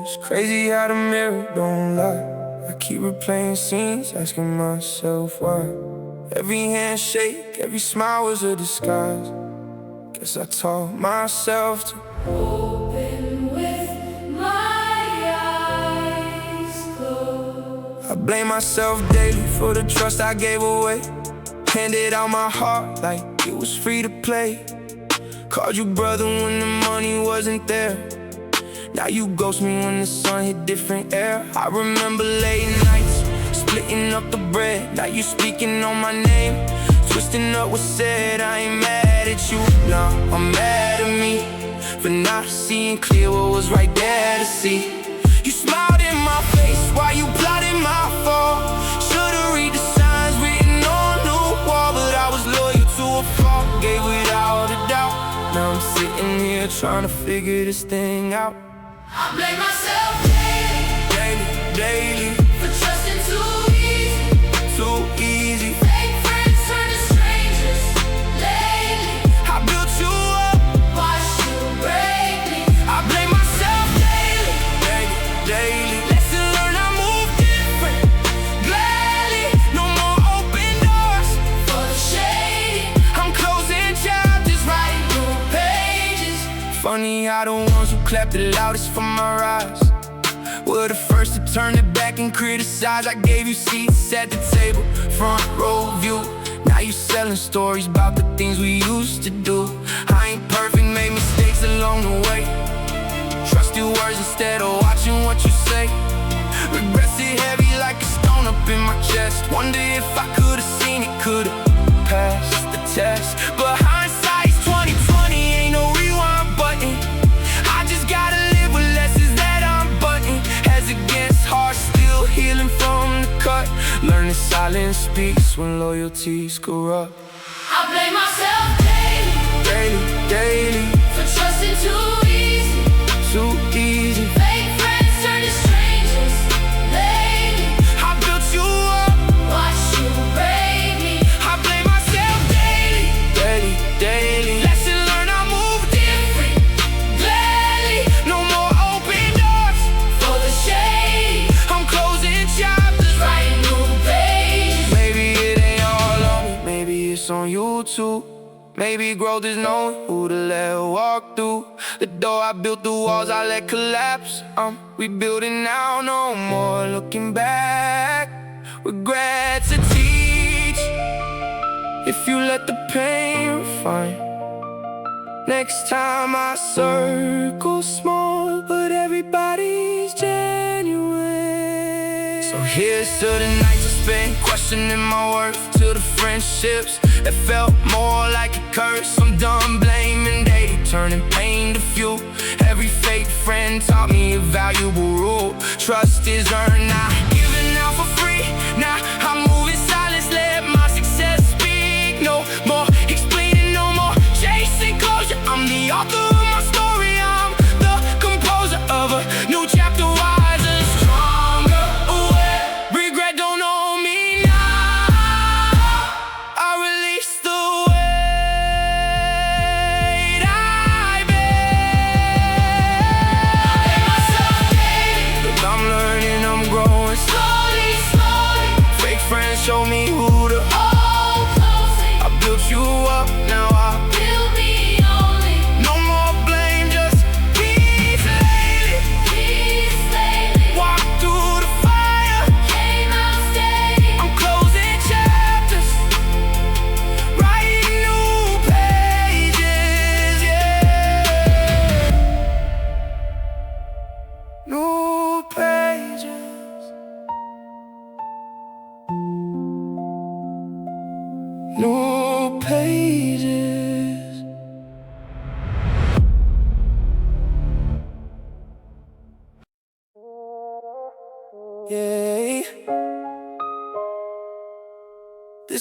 Speaker 1: It's crazy how the mirror don't lie. I keep replaying scenes, asking myself why. Every handshake, every smile was a disguise. Guess I taught myself to
Speaker 2: open with my eyes closed.
Speaker 1: I blame myself daily for the trust I gave away. Handed out my heart like it was free to play. Called you brother when the money wasn't there. Now you ghost me when the sun hit different air. I remember late nights, splitting up the bread. Now you speaking on my name, twisting up what's said. I ain't mad at you, nah, I'm mad at me for not seeing clear what was right there to see. You smiled in my face while you plotted my fall. Should've read the signs written on the wall, but I was loyal to a fault, gave without a doubt. Now I'm sitting here trying to figure this thing out.
Speaker 2: I blame myself
Speaker 1: Daily,
Speaker 2: for trusting too easy.
Speaker 1: too easy.
Speaker 2: Fake friends turn to strangers lately.
Speaker 1: I built you up,
Speaker 2: Watched you break me.
Speaker 1: I blame myself daily. Lesson learned, I move different, gladly. No more open doors
Speaker 2: For the shady,
Speaker 1: I'm closing chapters, writing new pages. Funny how the ones who clapped the loudest for my rise were the first to turn it back and criticize. I gave you seats at the table, front row view. Now you selling stories about the things we used to do. I ain't perfect, made mistakes along the way. Trust your words instead of watching what you say. Regrets sit heavy like a stone up in my chest. Wonder if I could've seen it, could've passed the test. But hindsight's 20/20, ain't no rewind button. I just gotta live with lessons that I'm button. As against heart, still healing from the cut. Learning silence speaks when loyalty's corrupt.
Speaker 2: I blame myself
Speaker 1: Daily,
Speaker 2: for trusting too easy.
Speaker 1: too easy.
Speaker 2: Fake friends turn to strangers lately.
Speaker 1: I built you up,
Speaker 2: Watched you break me.
Speaker 1: I blame myself daily. Lesson learned, I move different,
Speaker 2: Gladly,
Speaker 1: no more open doors
Speaker 2: for the shady,
Speaker 1: I'm closing chapters.
Speaker 2: writing new pages.
Speaker 1: Maybe it ain't all on me, maybe it's on you too. Maybe growth is knowing who to let walk through the door. I built the walls I let collapse. Rebuilding now, no more looking back. Regrets to teach if you let the pain refine. Next time I circle small, but everybody's genuine. So here's to the nights I spent questioning my worth, to the friendships that felt more like a curse. I'm done blaming daily, turning pain to fuel. Every fake friend taught me a valuable rule. Trust is earned, not given out for free. Now I'm moving silence, let my success speak. No more explaining, no more chasing closure. I'm the author of my story, I'm the composer of a new chapter, wiser, stronger, aware. Regret don't own me now. I release the weight I bear.
Speaker 2: Myself daily,
Speaker 1: 'Cause I'm learning, I'm growing.
Speaker 2: slowly,
Speaker 1: Fake friends show me who to.
Speaker 2: all closing.
Speaker 1: I built you up, now I
Speaker 2: Build me only.
Speaker 1: no more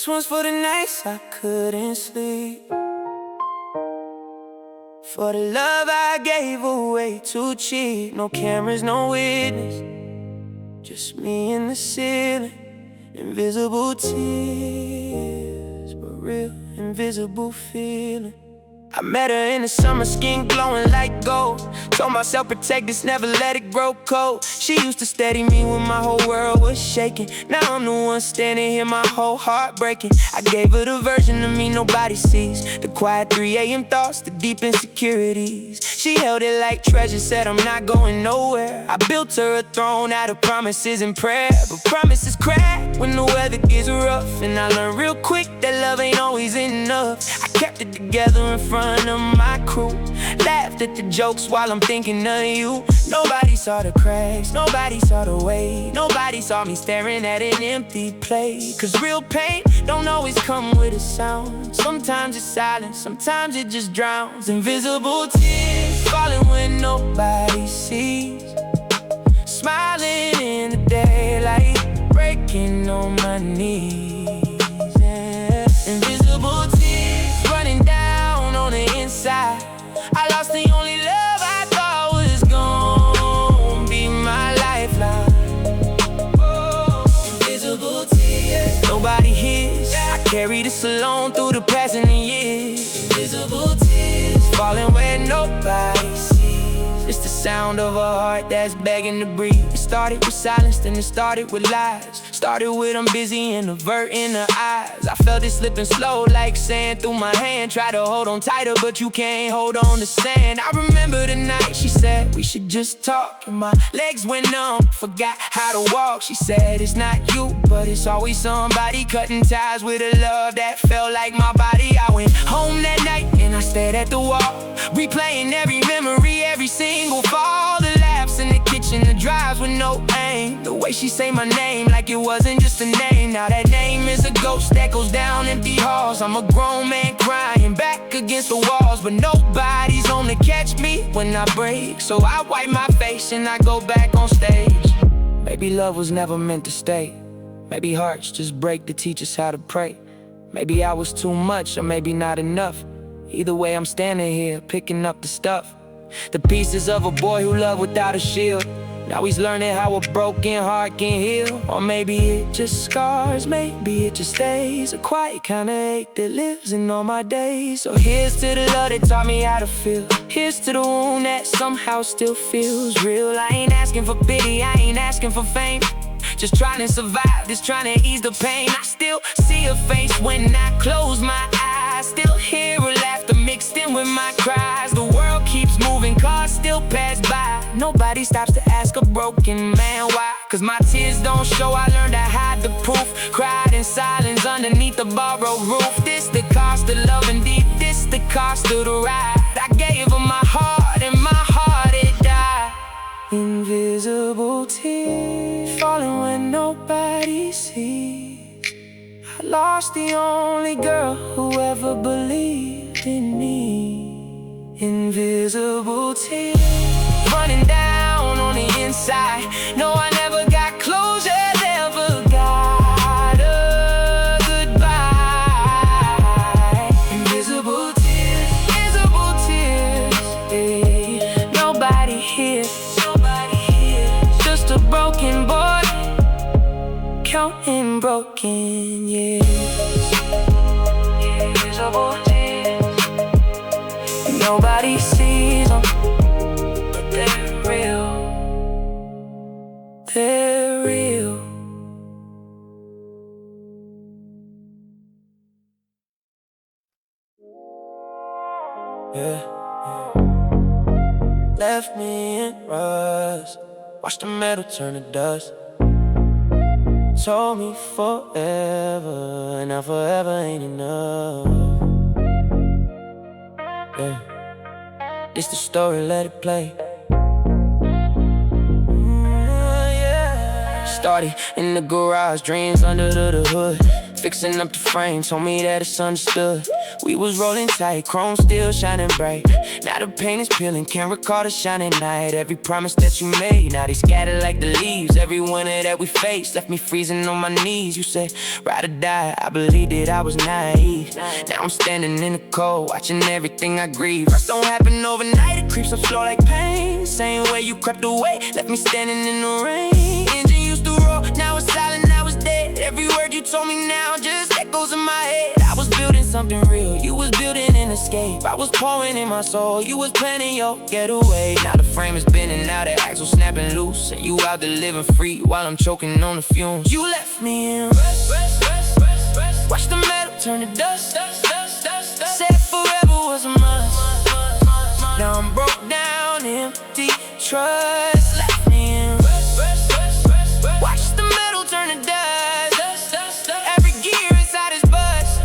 Speaker 1: This one's for the nights I couldn't sleep, for the love I gave away too cheap. No cameras, no witness, just me and the ceiling. Invisible tears, but real invisible feeling. I met her in the summer, skin glowing like gold. Told myself protect this, never let it grow cold. She used to steady me when my whole world was shaking. Now I'm the one standing here, my whole heart breaking. I gave her the version of me nobody sees, the quiet 3 a.m. thoughts, the deep insecurities. She held it like treasure, said I'm not going nowhere. I built her a throne out of promises and prayer, but promises crack when the weather gets rough. And I learned real quick that love ain't always enough. I kept it together in front of my crew, laughed at the jokes while I'm thinking of you. Nobody saw the cracks, nobody saw the weight, nobody saw me staring at an empty plate. Cause real pain don't always come with a sound. Sometimes it's silent, sometimes it just drowns. Invisible tears falling when nobody sees, smiling in the daylight, breaking on my knees, yeah. Invisible tears running down on the inside. I lost the only love I thought was gonna be my lifeline. Oh, invisible tears, nobody hears. I carry this alone through the passing years. Invisible tears falling where nobody sees. It's the sound of a heart that's begging to breathe. It started with silence, then it started with lies. Started with I'm busy and averting her eyes. I felt it slipping slow like sand through my hand. Try to hold on tighter, but you can't hold on to sand. I remember the night she said we should just talk, and my legs went numb, forgot how to walk. She said it's not you, but it's always somebody, cutting ties with a love that felt like my body. I went home that night and I stared at the wall, replaying every memory, every single fall. The laughs in the kitchen, the drives with no aim, the way she say my name like it wasn't just a name. Now that name is a ghost that goes down empty halls. I'm a grown man crying back against the walls, but nobody's on to catch me when I break. So I wipe my face and I go back on stage. Maybe love was never meant to stay. Maybe hearts just break to teach us how to pray. Maybe I was too much or maybe not enough. Either way, I'm standing here picking up the stuff, the pieces of a boy who loved without a shield. Now he's learning how a broken heart can heal. Or maybe it just scars, maybe it just stays a quiet kind of ache that lives in all my days. So here's to the love that taught me how to feel. Here's to the wound that somehow still feels real. I ain't asking for pity, I ain't asking for fame, just trying to survive, just trying to ease the pain. I still see her face when I close my eyes, still hear her laughter mixed in with my cries. The world keeps moving, cars still pass by. Nobody stops to ask a broken man why. Cause my tears don't show, I learned to hide the proof. Cried in silence underneath the borrowed roof. This the cost of loving deep, this the cost of the ride. I gave her my heart and my heart it died. Invisible tears falling when nobody sees. I lost the only girl who ever believed in me. Invisible tears running down on the inside. No, I never got closure, never got a goodbye. Invisible tears, hey. Nobody here, just a broken boy counting broken years. Invisible tears, nobody sees them, but they're real. They're real. Yeah. Left me in rust, watched the metal turn to dust. Told me forever, now forever ain't enough. Yeah. This the story, let it play. Yeah. Started in the garage, dreams under the hood. fixing up the frame, told me that it's understood. We was rolling tight, chrome still shining bright. Now the paint is peeling, can't recall the shining night. Every promise that you made, now they scattered like the leaves. Every winter that we faced left me freezing on my knees. You said, ride or die, I believed it, I was naive. Now I'm standing in the cold, watching everything I grieve. Rust don't happen overnight, it creeps up slow like pain. Same way you crept away, left me standing in the rain. Engine used to roll, now it's silent, now it's dead. Every word you told me now just echoes in my head. I was building something real, you was building an escape. I was pouring in my soul, you was planning your getaway. Now the frame is bending, now the axle snapping loose, and you out there living free while I'm choking on the fumes. You left me in rust, watch the metal turn to dust. Said forever was a must. Now I'm broke down, empty trust. Left me in rust, watch the metal turn to dust. Every gear inside his bust.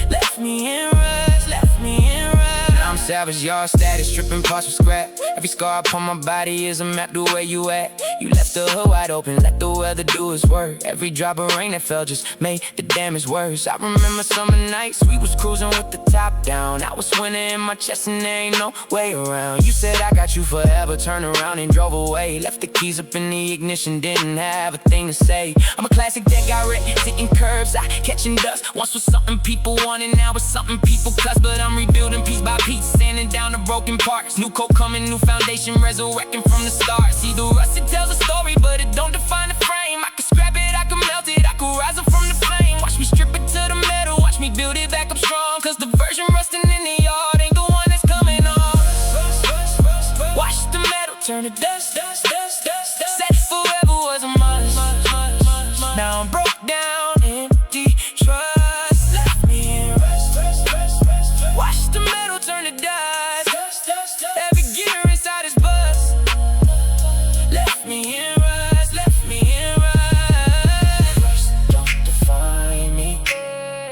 Speaker 1: Left me in rust, left me in rust. Now I'm salvage yard status, stripping parts from scrap. Every scar upon my body is a map to where you at. You left the hood wide open, let the weather do its work. Every drop of rain that fell just made the damage worse. I remember summer nights, we was cruising with the top down. I was winning in my chest and there ain't no way around. You said I got you forever, turned around and drove away. Left the keys up in the ignition, didn't have a thing to say. I'm a classic that got wrecked, sitting curbs, I catching dust. Once was something people wanted, now it's something people cuss. But I'm rebuilding piece by piece, sanding down the broken parts. New coat coming, new foundation, resurrecting from the start. See the rust, it tells a story, but it don't define the frame. I can scrap it, I can melt it, I can rise up from the flame. Watch me strip it to the metal, watch me build it back up strong. Cause the version rusting in the yard ain't the one that's coming on. Watch the metal turn to dust. Said forever was a must. Now I'm broke down, empty trust. Left me in rust. Watch the metal turn to dust. Every gear inside his bust. Left me in rust, left me in rust. Rust don't define me.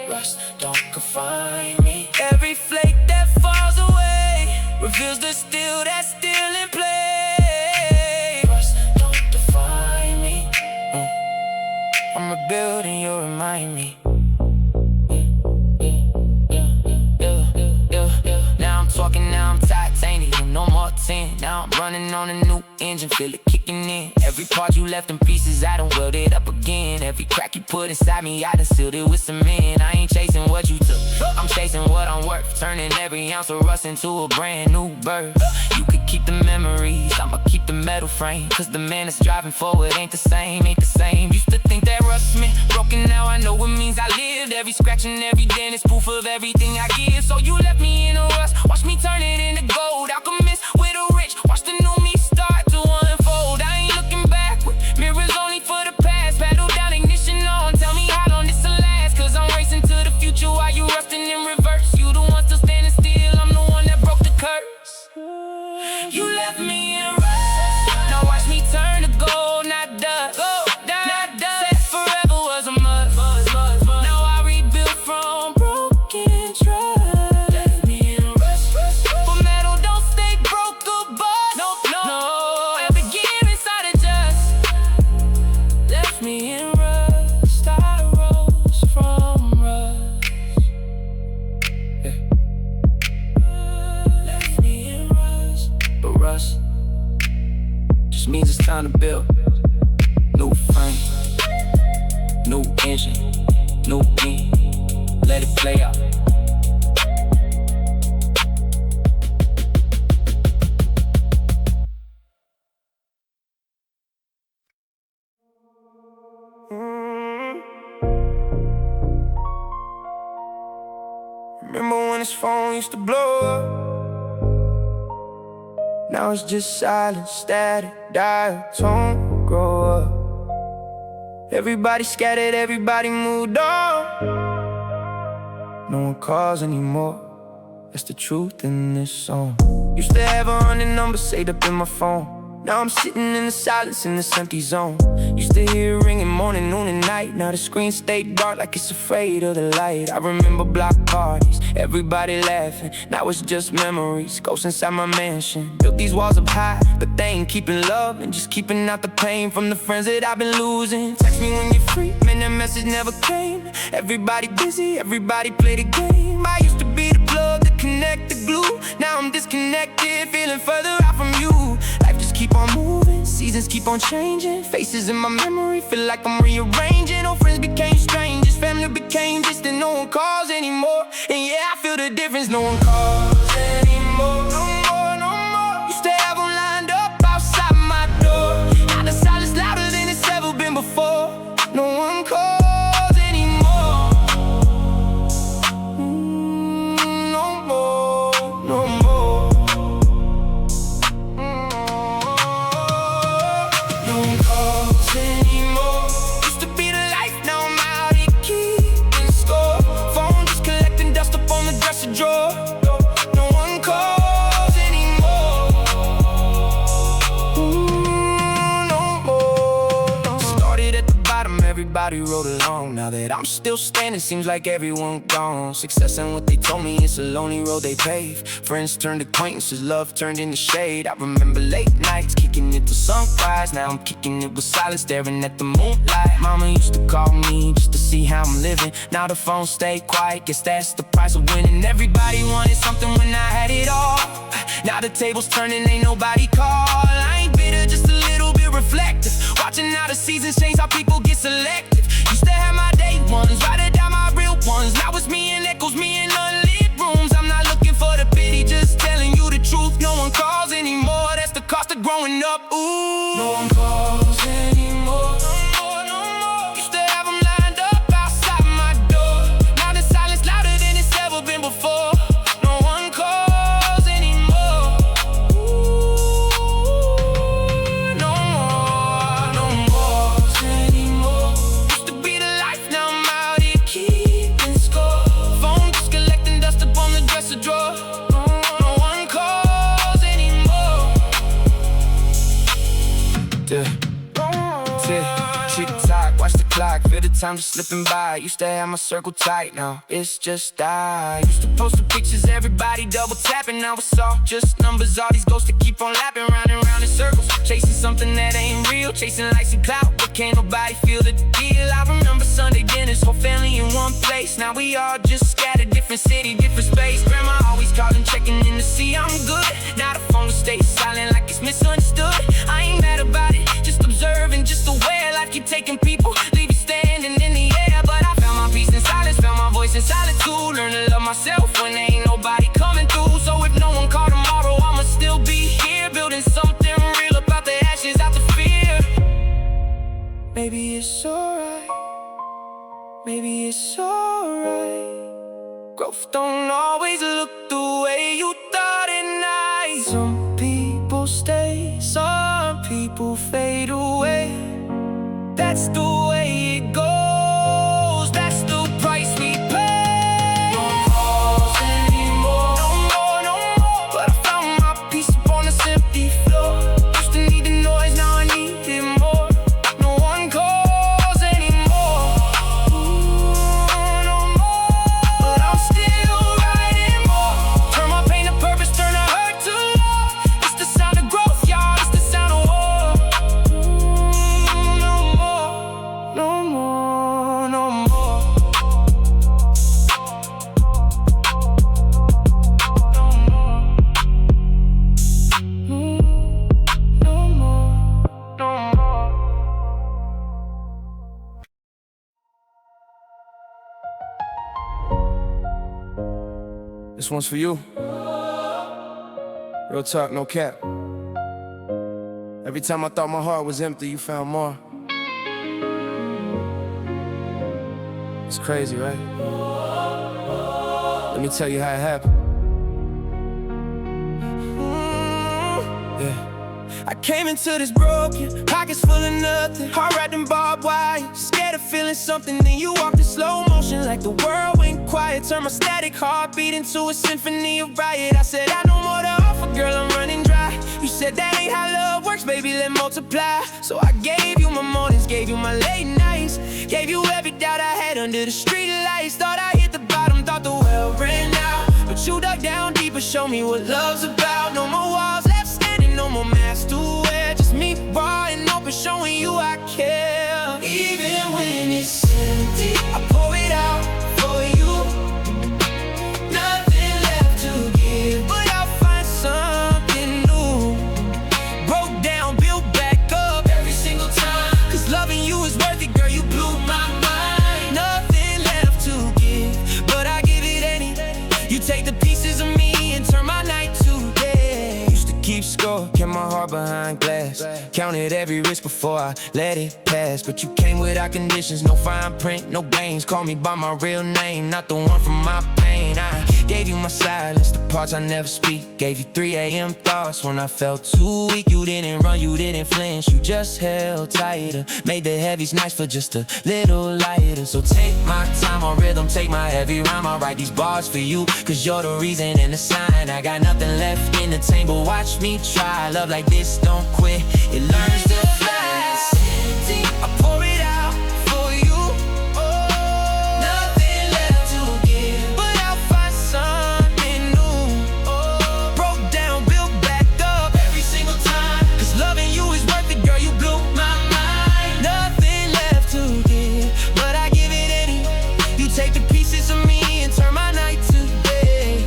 Speaker 1: Rust don't confine me. Every flake that falls away reveals the steel that's still in play. Rust don't define me. I'm rebuilding, you remind me. Now I'm talking, now I'm titanium, no more tin. Now I'm running on a new engine, feel it kicking in. Every part you left in pieces, I done welded it up again. Every crack you put inside me, I done sealed it with cement. I ain't chasing what you took, I'm chasing what I'm worth. Turning every ounce of rust into a brand new birth. You could keep the memories, I'ma keep the metal frame. Cause the man that's driving forward ain't the same, ain't the same. Used to think that rust meant broken, now I know what means I lived. Every scratch and every dent is proof of everything I give. So you left me in a rust, watch me turn it into gold. Alchemist with a rich, watch the new me start to unfold. I ain't looking backward, mirrors only for the past. Pedal down, ignition on, tell me how long this'll last. Cause I'm racing to the future while you rusting in reverse. You the one still standing still, I'm the one that broke the curse. You left me in rust, now watch me turn to gold, not dust. Said forever was a must. Now I rebuild from broken trust. Left me in rust, but metal don't stay broke or bust. No, every gear inside it just left me in rust. I rose from rust. Left me in rust, but rust just means it's time to build. New frame, new engine, new beat. Let it play out. Remember when his phone used to blow up? Now it's just silent, static, dial tone, grow up. Everybody scattered, everybody moved on. No one calls anymore, that's the truth in this song. Used to have 100 numbers saved up in my phone. Now I'm sitting in the silence in this empty zone. Used to hear it ringing morning, noon and night. Now the screen stayed dark like it's afraid of the light. I remember block parties, everybody laughing. Now it's just memories, ghosts inside my mansion. Built these walls up high, but they ain't keeping love and just keeping out the pain from the friends that I've been losing. Text me when you're free, man, that message never came. Everybody busy, everybody play the game. I used to be the plug, the connect, the glue. Now I'm disconnected, feeling further out from you. Life just keep on moving, seasons keep on changing. Faces in my memory feel like I'm rearranging. Old friends became strangers, family became distant. No one calls anymore, and yeah, I feel the difference. No one calls anymore, no more, no more. Used to have them lined up outside my door. Now the silence louder than it's ever been before. No one calls anymore, no more, no more. No one calls anymore. Used to be the life, now I'm out here keeping score. Phone just collecting dust up on the dresser drawer. No one calls anymore, no more. Started at the bottom, everybody rode along. Now that I'm still standing, seems like everyone gone. Success and what they told me, it's a lonely road they pave. Friends turned acquaintances, love turned into shade. I remember late nights, kicking it till sunrise. Now I'm kicking it with silence, staring at the moonlight. Mama used to call me just to see how I'm living. Now the phone stay quiet, guess that's the price of winning. Everybody wanted something when I had it all. Now the table's turning, ain't nobody call. I ain't bitter, just a little bit reflective. Watching how the seasons change, how people get selective. Used to have my day ones, write it down my real ones. Now it's me and echoes, me in unlit rooms. I'm not looking for the pity, just telling you the truth. No one calls anymore, that's the cost of growing up. Ooh, no one calls anymore, no more, no more. Used to have them lined up outside my door. Now the silence louder than it's ever been before. No one calls anymore, no more, no more anymore. Used to be the life, now I'm out here keeping score. Phone just collecting dust up on the dresser drawer. No one calls anymore. Tick-tock, watch the clock, feel the time just slipping by. Used to have my circle tight, now it's just I. Used to post the pictures, everybody double tapping. Now it's all just numbers, all these ghosts that keep on lapping round and round in circles. Chasing something that ain't real, chasing lights and clout, but can't nobody feel the deal. I remember Sunday dinners, whole family in one place. Now we all just scattered, different city, different space. Grandma always calling, checking in to see I'm good. Now the phone stays silent like it's misunderstood. I ain't mad about it, just observing, just aware. Life keep taking people, leave you standing in the air. But I found my peace in silence, found my voice in solitude. Learn to love myself when there ain't nobody coming through. So if no one called tomorrow, I'ma still be here, building something real about the ashes, out the fear. Maybe it's alright, maybe it's alright. Growth don't always look the way you thought it might. Some people stay, some people fade away. That's the way it goes, that's the price we pay. No calls anymore, no more, no more. But I found my peace upon this empty floor. Used to need the noise, now I need it more. No one calls anymore, no more. But I'm still writing more. Turn my pain to purpose, turn the hurt to love. It's the sound of growth, y'all, it's the sound of war. No more, no more, no more. No more, no more. This one's for you. Real talk, no cap. Every time I thought my heart was empty, you found more. It's crazy, right? Let me tell you how it happened. Yeah. I came into this broken, pockets full of nothing, heart wrapped in barbed wire, scared of feeling something. Then you walked in slow motion like the world went quiet. Turned my static heartbeat into a symphony of riot. I said I no more to offer, girl, I'm running dry. You said that ain't how love works, baby. baby, let multiply. So I gave you my mornings, gave you my late nights, gave you every doubt I had under the street lights. Thought I hit the bottom, thought the well ran out, but you dug down deeper, show me what love's about. No more walls left standing, no more masks to wear, just me raw and open, showing you I care. Even when it's empty, I pour it out for you. Nothing left to give, but I'll find something new. Broke down, built back up every single time, 'cause loving you is worth it, girl, you blew my mind. Nothing left to give, but I give it any. You take the pieces of me and turn my night to day. Used to keep score, kept my heart behind glass, counted every risk before I let it pass. But you came without conditions, no fine print, no games. Call me by my real name, not the one from my pain. I gave you my silence, the parts I never speak. Gave you 3 a.m. thoughts when I felt too weak. You didn't run, you didn't flinch, you just held tighter. Made the heavies nice for just a little lighter. So take my time on rhythm, take my heavy rhyme. I'll write these bars for you, 'cause you're the reason and the sign. I got nothing left in the tank, but watch me try. Love like this, don't quit, it learns to fly. I pour it out for you. Nothing left to give, but I'll find something new. Broke down, built back up every single time, 'cause loving you is worth it, girl, you blew my mind. Nothing left to give, but I give it any. You take the pieces of me and turn my night to day.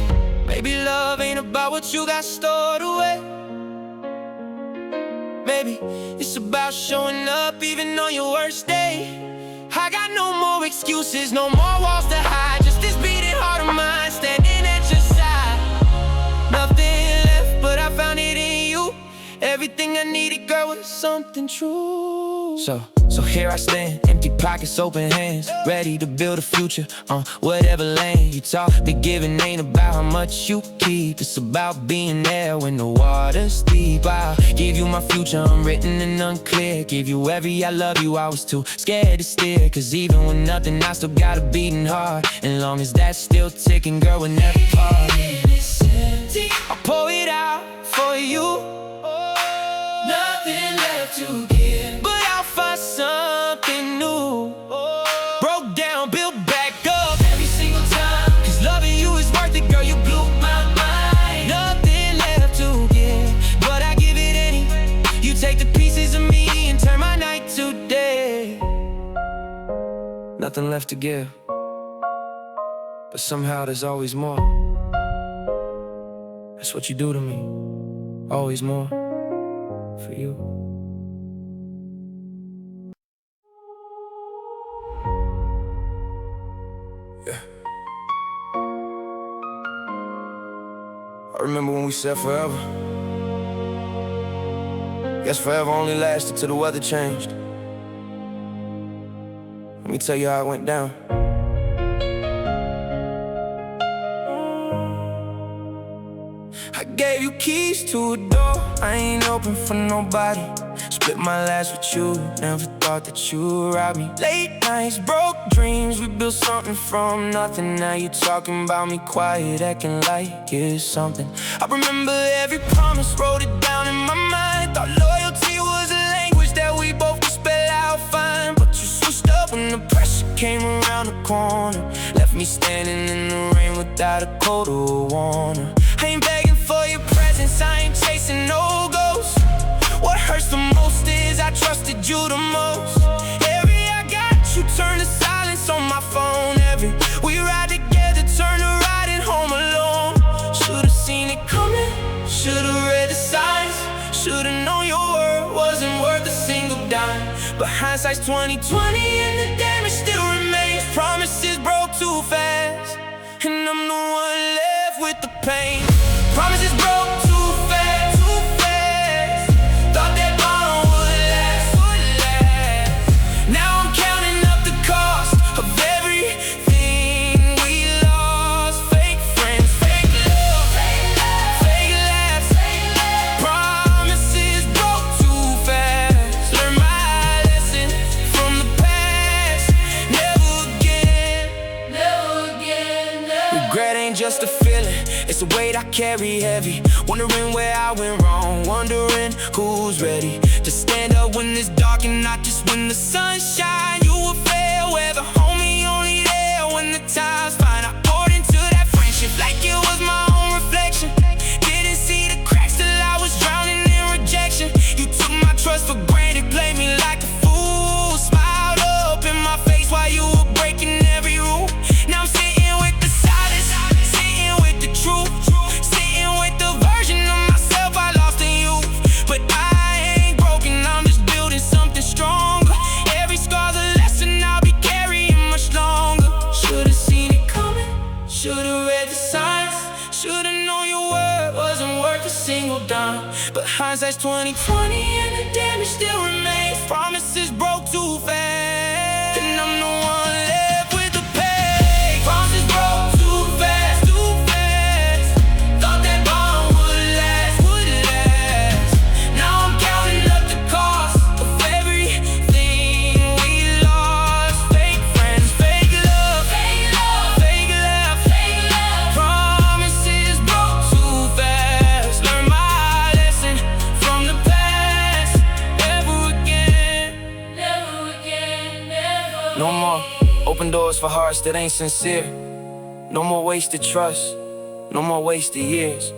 Speaker 1: Maybe love ain't about what you got stored away. Maybe it's about showing up even on your worst day. I got no more excuses, no more walls to hide, just this beating heart of mine standing at your side. Nothing left, but I found it in you. Everything I needed, girl, was something true. So here I stand, empty pockets, open hands, ready to build a future on whatever lane. You talk, the giving ain't about how much you keep, it's about being there when the water's deep. I'll give you my future, unwritten and unclear. Give you every I love you, I was too scared to steer. 'Cause even when nothing, I still got a beating heart. And long as that's still ticking, girl, we'll never part. I'll pour it out for you. Nothing left to give, but I'll find something new. Broke down, built back up every single time, 'cause loving you is worth it, girl, you blew my mind. Nothing left to give, but I give it any. You take the pieces of me and turn my night to day. Nothing left to give, but somehow there's always more. That's what you do to me, always more for you. Yeah. I remember when we said forever. Guess forever only lasted till the weather changed. Let me tell you how it went down. I gave you keys to a door I ain't open for nobody. Split my last with you, never thought that you would rob me. Late nights, broke dreams, we built something from nothing. Now you talking about me quiet, acting like it's something. I remember every promise, wrote it down in my mind. Thought loyalty was a language that we both could spell out fine. But you switched up when the pressure came around the corner. Left me standing in the rain without a coat or a warner. I ain't begging for your presence, I ain't chasing no ghosts. What hurts the most is I trusted you the most. Every I got you turn to silence on my phone. Every we ride together turn to riding home alone. Should've seen it coming, should've read the signs. Should've known your word wasn't worth a single dime. But hindsight's 20/20 and the damage still remains. Promises broke too fast, and I'm the one left with the pain. Promises broke too fast, too fast. Thought that bond would last. Now I'm counting up the cost of everything we lost. Fake friends, fake love, fake laughs. Promises broke too fast. Learn my lesson from the past. Never again, never again, never. Regret ain't just a feeling, it's a way weight I carry heavy, wondering where I went wrong, wondering who's ready to stand up when it's dark and not just when the sun shines. You were fair weather, homie, only there when the time's fine. I poured into that friendship like it was my own reflection. Didn't see the cracks till I was drowning in rejection. You took my trust for granted, played me like a fool, smiled up in my face while you were breaking every rule. Now I'm sitting with the silence, sitting with the truth, sitting with the version of myself I lost in you. But I ain't broken, I'm just building something stronger. Every scar's a lesson I'll be carrying much longer. Should've seen it coming, should've read the signs, should've known your word wasn't worth a single dime. But hindsight's 20/20 and the damage still remains. Promises broke too fast, and I'm the one left with the pain. Promises broke too fast, too fast. Thought that bond would last, would last. Now I'm counting up the cost of everything we lost. Fake friends, fake love, fake love, fake laugh, fake laugh. Promises broke too fast. Learn my lesson from the past. Never again, never again, never. No more open doors for hearts that ain't sincere. No more wasted trust, no more wasted years.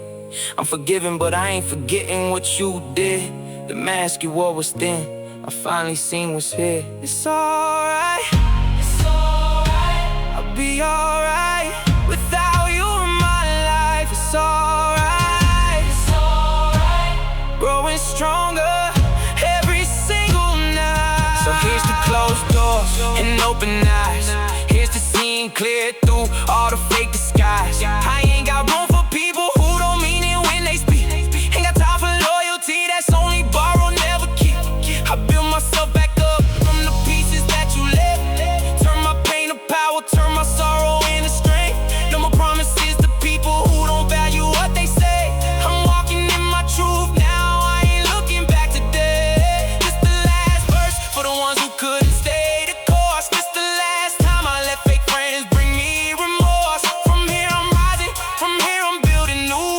Speaker 1: I'm forgiven, but I ain't forgetting what you did. The mask you wore was thin, I finally seen what's here. It's alright, it's alright. I'll be alright without you in my life. It's alright, it's alright. Growing stronger every single night. So here's to closed doors and open eyes. Here's to seeing clear through all the fake disguise. I ain't got room for people who don't mean it when they speak. Ain't got time for loyalty that's only borrowed, never keep. I build myself back up from the pieces that you left. Turn my pain to power, turn my sorrow into strength. No more promises to people who don't value what they say. I'm walking in my truth now, I ain't looking back today. This the last verse for the ones who couldn't stay the course. This the last time I let fake friends bring me remorse. From here I'm rising, from here I'm building new.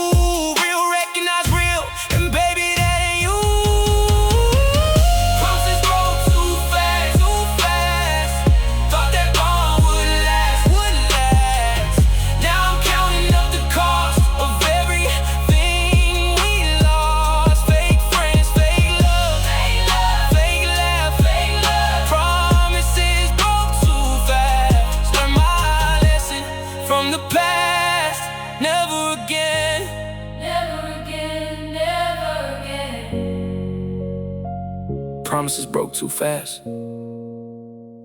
Speaker 1: Real recognize real, and baby that ain't you. Promises broke too fast, too fast. Thought that bond would last, would last. Now I'm counting up the cost of everything we lost. Fake friends, fake love, fake love, fake laugh, fake love. Promises broke too fast. Learn my lesson from the past. Never again, never again, never again. Promises broke too fast,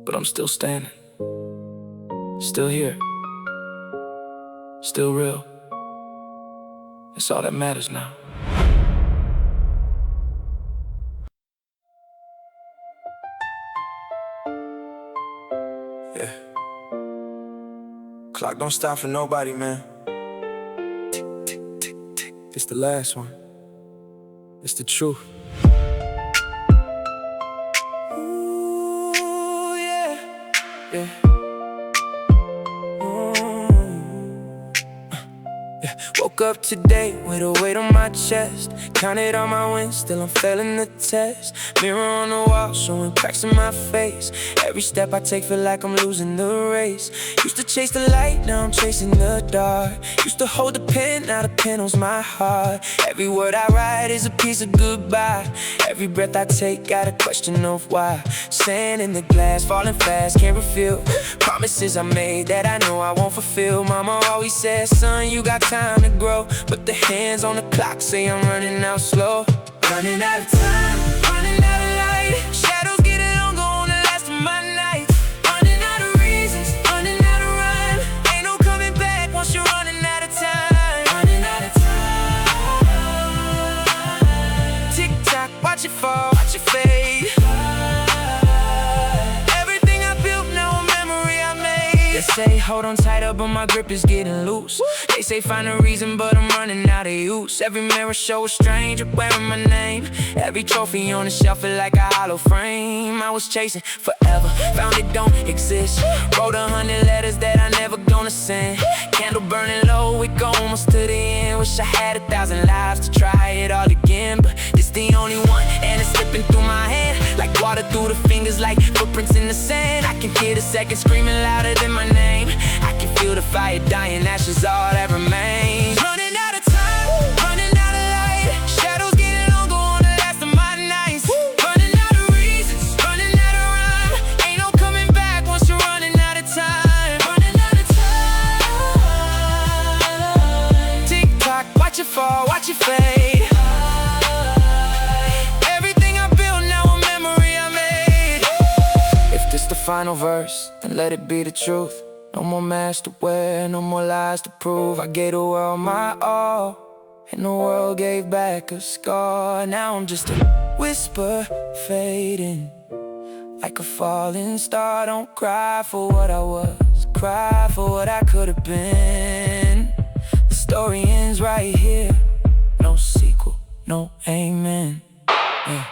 Speaker 1: but I'm still standing, still here, still real. That's all that matters now. Yeah. Clock don't stop for nobody, man. It's the last one. It's the truth. Ooh, yeah, yeah. Yeah. Woke up today with a weight on my chest. Counted all my wins, still I'm failing the test. Mirror on the wall, showing cracks in my face. Every step I take feel like I'm losing the race. Used to chase the light, now I'm chasing the dark. Used to hold the pen, now the pen holds my heart. Every word I write is a piece of goodbye. Every breath I take, got a question of why. Sand in the glass, falling fast, can't refill. Promises I made that I know I won't fulfill. Mama always said, son, you got time to grow. But the hands on the clock say I'm running out slow. Running out of time, running out of light. Shadows getting longer on the last of my nights. Running out of reasons, running out of rhyme. Ain't no coming back once you're running out of time. Running out of time. Tick tock, watch it fall, watch it fade. Everything I built, now a memory I made. They say hold on tighter, but my grip is getting loose. They say find a reason, but I'm running out of use. Every mirror show a stranger wearing my name. Every trophy on the shelf feel like a hollow frame. I was chasing forever, found it don't exist. Wrote 100 letters that I never gonna send. Candle burning low, we go almost to the end. Wish I had 1,000 lives to try it all again, but this the only one, and it's slipping through my hand like water through the fingers, like footprints in the sand. I can hear the seconds screaming louder than my name. I can feel the fire dying, ashes all that remains. Running out of time, running out of light. Shadows getting longer on the last of my nights. Running out of reasons, running out of rhyme. Ain't no coming back once you're running out of time. Running out of time. Tick tock, watch it fall, watch it fade. Everything I built now a memory I made. If this the final verse, then let it be the truth. No more masks to wear, no more lies to prove. I gave the world my all, and the world gave back a scar. Now I'm just a whisper fading, like a falling star. Don't cry for what I was, cry for what I could have been. The story ends right here, no sequel, no amen. Yeah.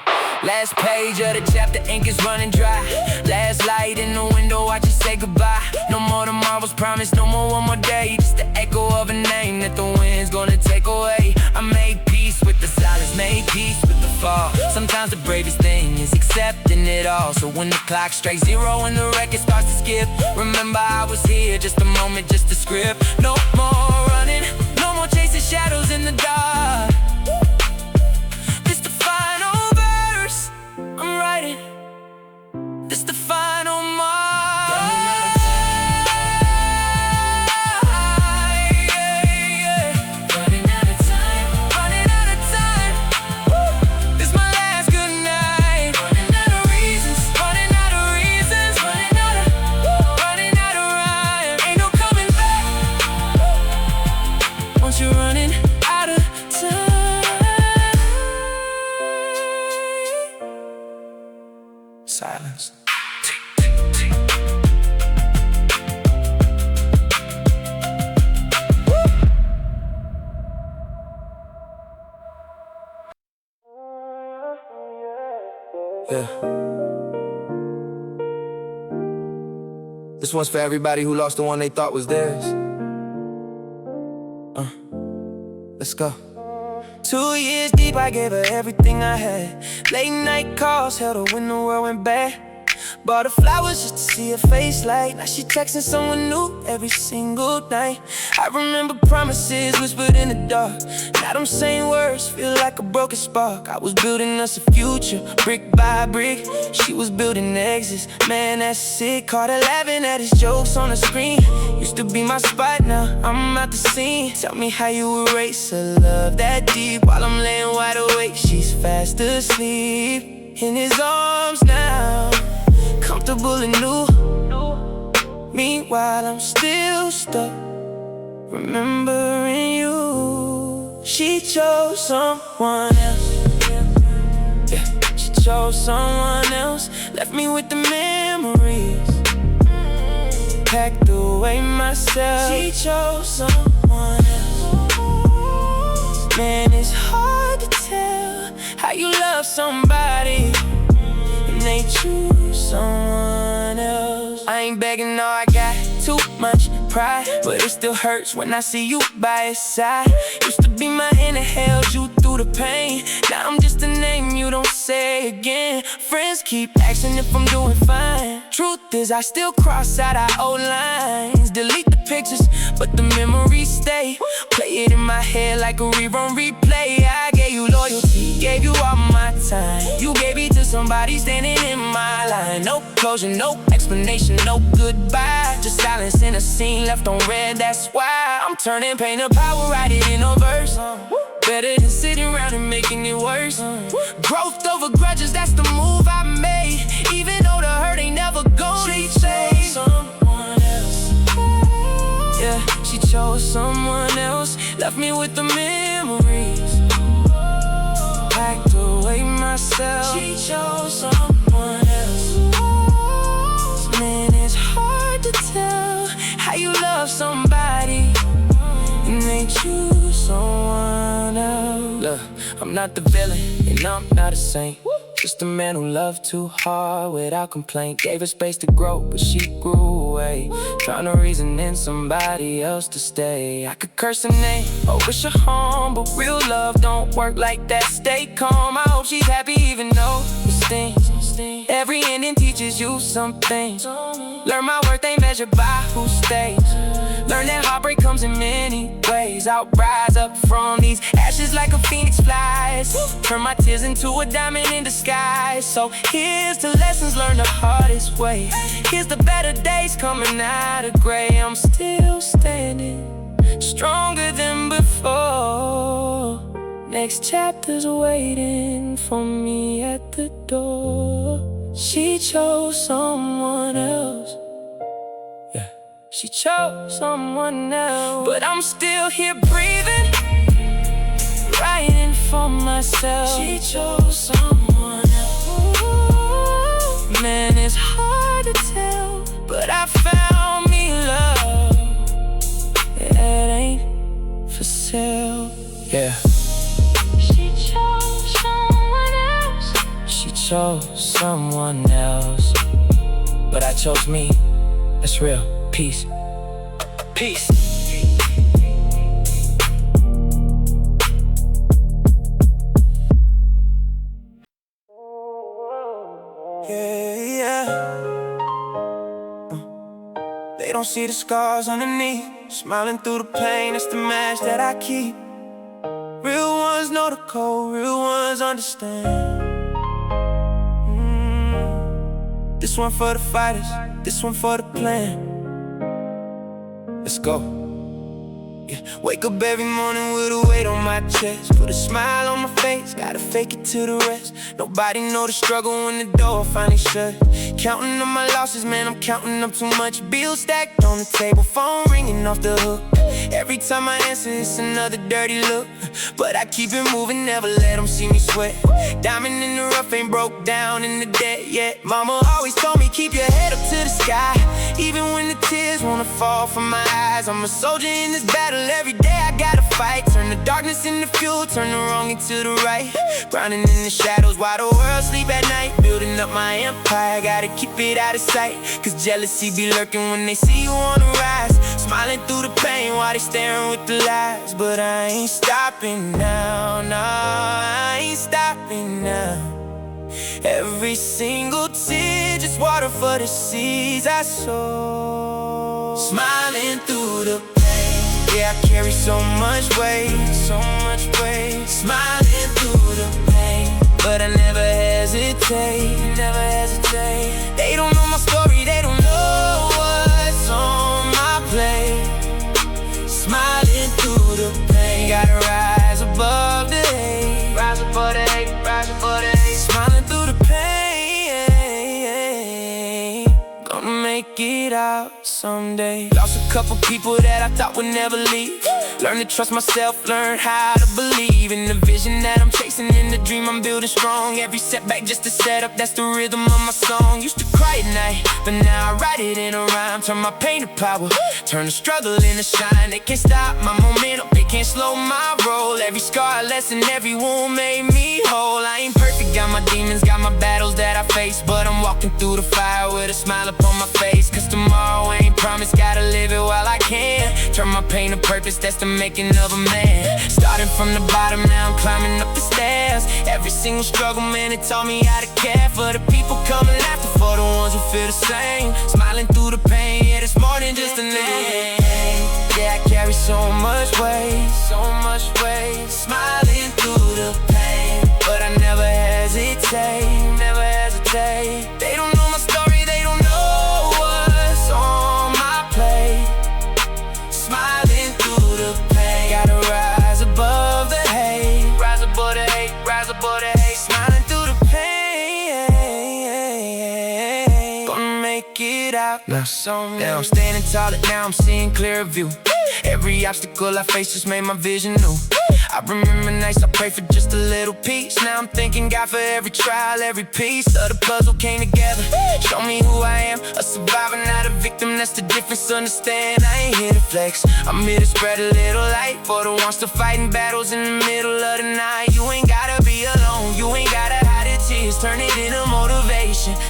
Speaker 1: Last page of the chapter, ink is running dry. Last light in the window, watch it say goodbye. No more tomorrow's promise, no more one more day. Just the echo of a name that the wind's gonna take away. I made peace with the silence, made peace with the fall. Sometimes the bravest thing is accepting it all. So when the clock strikes zero and the record starts to skip, remember I was here, just a moment, just a script. No more running, no more chasing shadows in the dark. This the final mark. Running out of time, running out of time. This my last good night. Running out of reasons, running out of reasons, running out of rhyme. Ain't no coming back once you're running out of time. Silence. Yeah. This one's for everybody who lost the one they thought was theirs. Let's go. 2 years deep, I gave her everything I had. Late night calls, held her when the world went bad. Bought her flowers just to see her face light. Now she texting someone new every single night. I remember promises whispered in the dark. Now them same words feel like a broken spark. I was building us a future, brick by brick. She was building exits, man that's sick. Caught her laughing at his jokes on the screen. Used to be my spot, now I'm out the scene. Tell me how you erase a love that deep. While I'm laying wide awake, she's fast asleep in his arms now, comfortable and new. Meanwhile, I'm still stuck, remembering you. She chose someone else. Yeah, she chose someone else. Left me with the memories, packed away myself. She chose someone else. Man, it's hard to tell how you love somebody and they choose someone else. I ain't begging, no, I got too much pride, but it still hurts when I see you by his side. Used to be my hand that held you through the pain. Now I'm just a name you don't say again. Friends keep asking if I'm doing fine. Truth is, I still cross out our old lines. Delete the pictures, but the memories stay. Play it in my head like a rerun replay. I gave you loyalty, gave you all my time. You gave it to somebody standing in my line. No closure, no explanation, no goodbye. Just silence in a scene left on red, that's why I'm turning pain to power, write it in a verse. Better than sitting around and making it worse. Growth over grudges, that's the move I made. Even though the hurt ain't never gonna fade. Someone else. Yeah, she chose someone else. Left me with the memories, packed away myself. She chose someone else. Man, it's hard to tell Look, I'm not the villain, and I'm not a saint. Just a man who loved too hard without complaint. Gave her space to grow, but she grew away, trying to reason in somebody else to stay. I could curse her name or wish her harm, but real love don't work like that. Stay calm, I hope she's happy even though it stings. Every ending teaches you something. Learn my worth ain't measured by who stays. Learn that heartbreak comes in many ways. I'll rise up from these ashes like a phoenix flies. Turn my tears into a diamond in disguise. So here's the lessons learned the hardest way. Here's the better days coming out of gray. I'm still standing, stronger than before. Next chapter's waiting for me at the door. She chose someone else. Yeah, she chose someone else. But I'm still here breathing, writing for myself. She chose someone else. Ooh, man, it's hard to tell, but I found me love. It ain't for sale. Yeah. She chose someone else. She chose someone else, but I chose me. That's real. Peace. Peace. They don't see the scars underneath. Smiling through the pain, that's the mask that I keep. Real ones know the code, real ones understand. This one for the fighters, this one for the plan. Let's go. Yeah. Wake up every morning with a weight on my chest, put a smile on my face, gotta fake it to the rest. Nobody know the struggle when the door finally shut. Counting up my losses, man, I'm counting up too much. Bills stacked on the table, phone ringing off the hook. Every time I answer, it's another dirty look. But I keep it moving, never let them see me sweat. Diamond in the rough, ain't broke down in the debt yet. Mama always told me, keep your head up to the sky. Even when the tears wanna fall from my eyes, I'm a soldier in this battle. Every day I gotta fight. Turn the darkness into fuel, turn the wrong into the right. Grinding in the shadows while the world sleep at night. Building up my empire, gotta keep it out of sight. Cause jealousy be lurking when they see you on the rise. Smiling through the pain while they staring with the lies. But I ain't stopping now, no, I ain't stopping now. Every single tear, just water for the seeds I sow. Smiling through the pain, yeah, I carry so much weight, so much weight. Smiling through the pain, but I never hesitate, never hesitate. They don't know my story, they don't know what's on my plate. Smiling through the pain, gotta rise above the hate, rise above the hate, rise above the hate. Smiling through the pain, gonna make it out someday. Lost a couple people that I thought would never leave. Learn to trust myself, learn how to believe in the vision that I'm chasing, in the dream I'm building strong. Every setback just a setup, that's the rhythm of my song. Used to cry at night, but now I write it in a rhyme. Turn my pain to power, turn the struggle into shine. They can't stop my momentum, they can't slow my roll. Every scar a lesson, every wound made me whole. I ain't perfect, got my demons, got my battles that I face, but I'm walking through the fire with a smile upon my face. Cause tomorrow ain't promised, gotta live it while I can. Turn my pain to purpose, that's the making of a man. Starting from the bottom, now I'm climbing up the stairs. Every single struggle, man, it taught me how to care for the people coming after, for the ones who feel the same. Smiling through the pain, yeah, it's more than just a name. Yeah, I carry so much weight, so much weight. Smiling through the pain, but I never hesitate, never hesitate. They don't know my story, they don't know what's on my plate. Smiling through the pain, gotta rise above the hate, rise above the hate, rise above the hate. Smiling through the pain, gonna make it out now. Now I'm standing taller, now I'm seeing clearer view. Every obstacle I face just made my vision new. I remember nights I prayed for just a little peace. Now I'm thanking God for every trial, every piece of the puzzle came together. Show me who I am, a survivor, not a victim. That's the difference, understand. I ain't here to flex, I'm here to spread a little light for the ones still fighting battles in the middle of the night.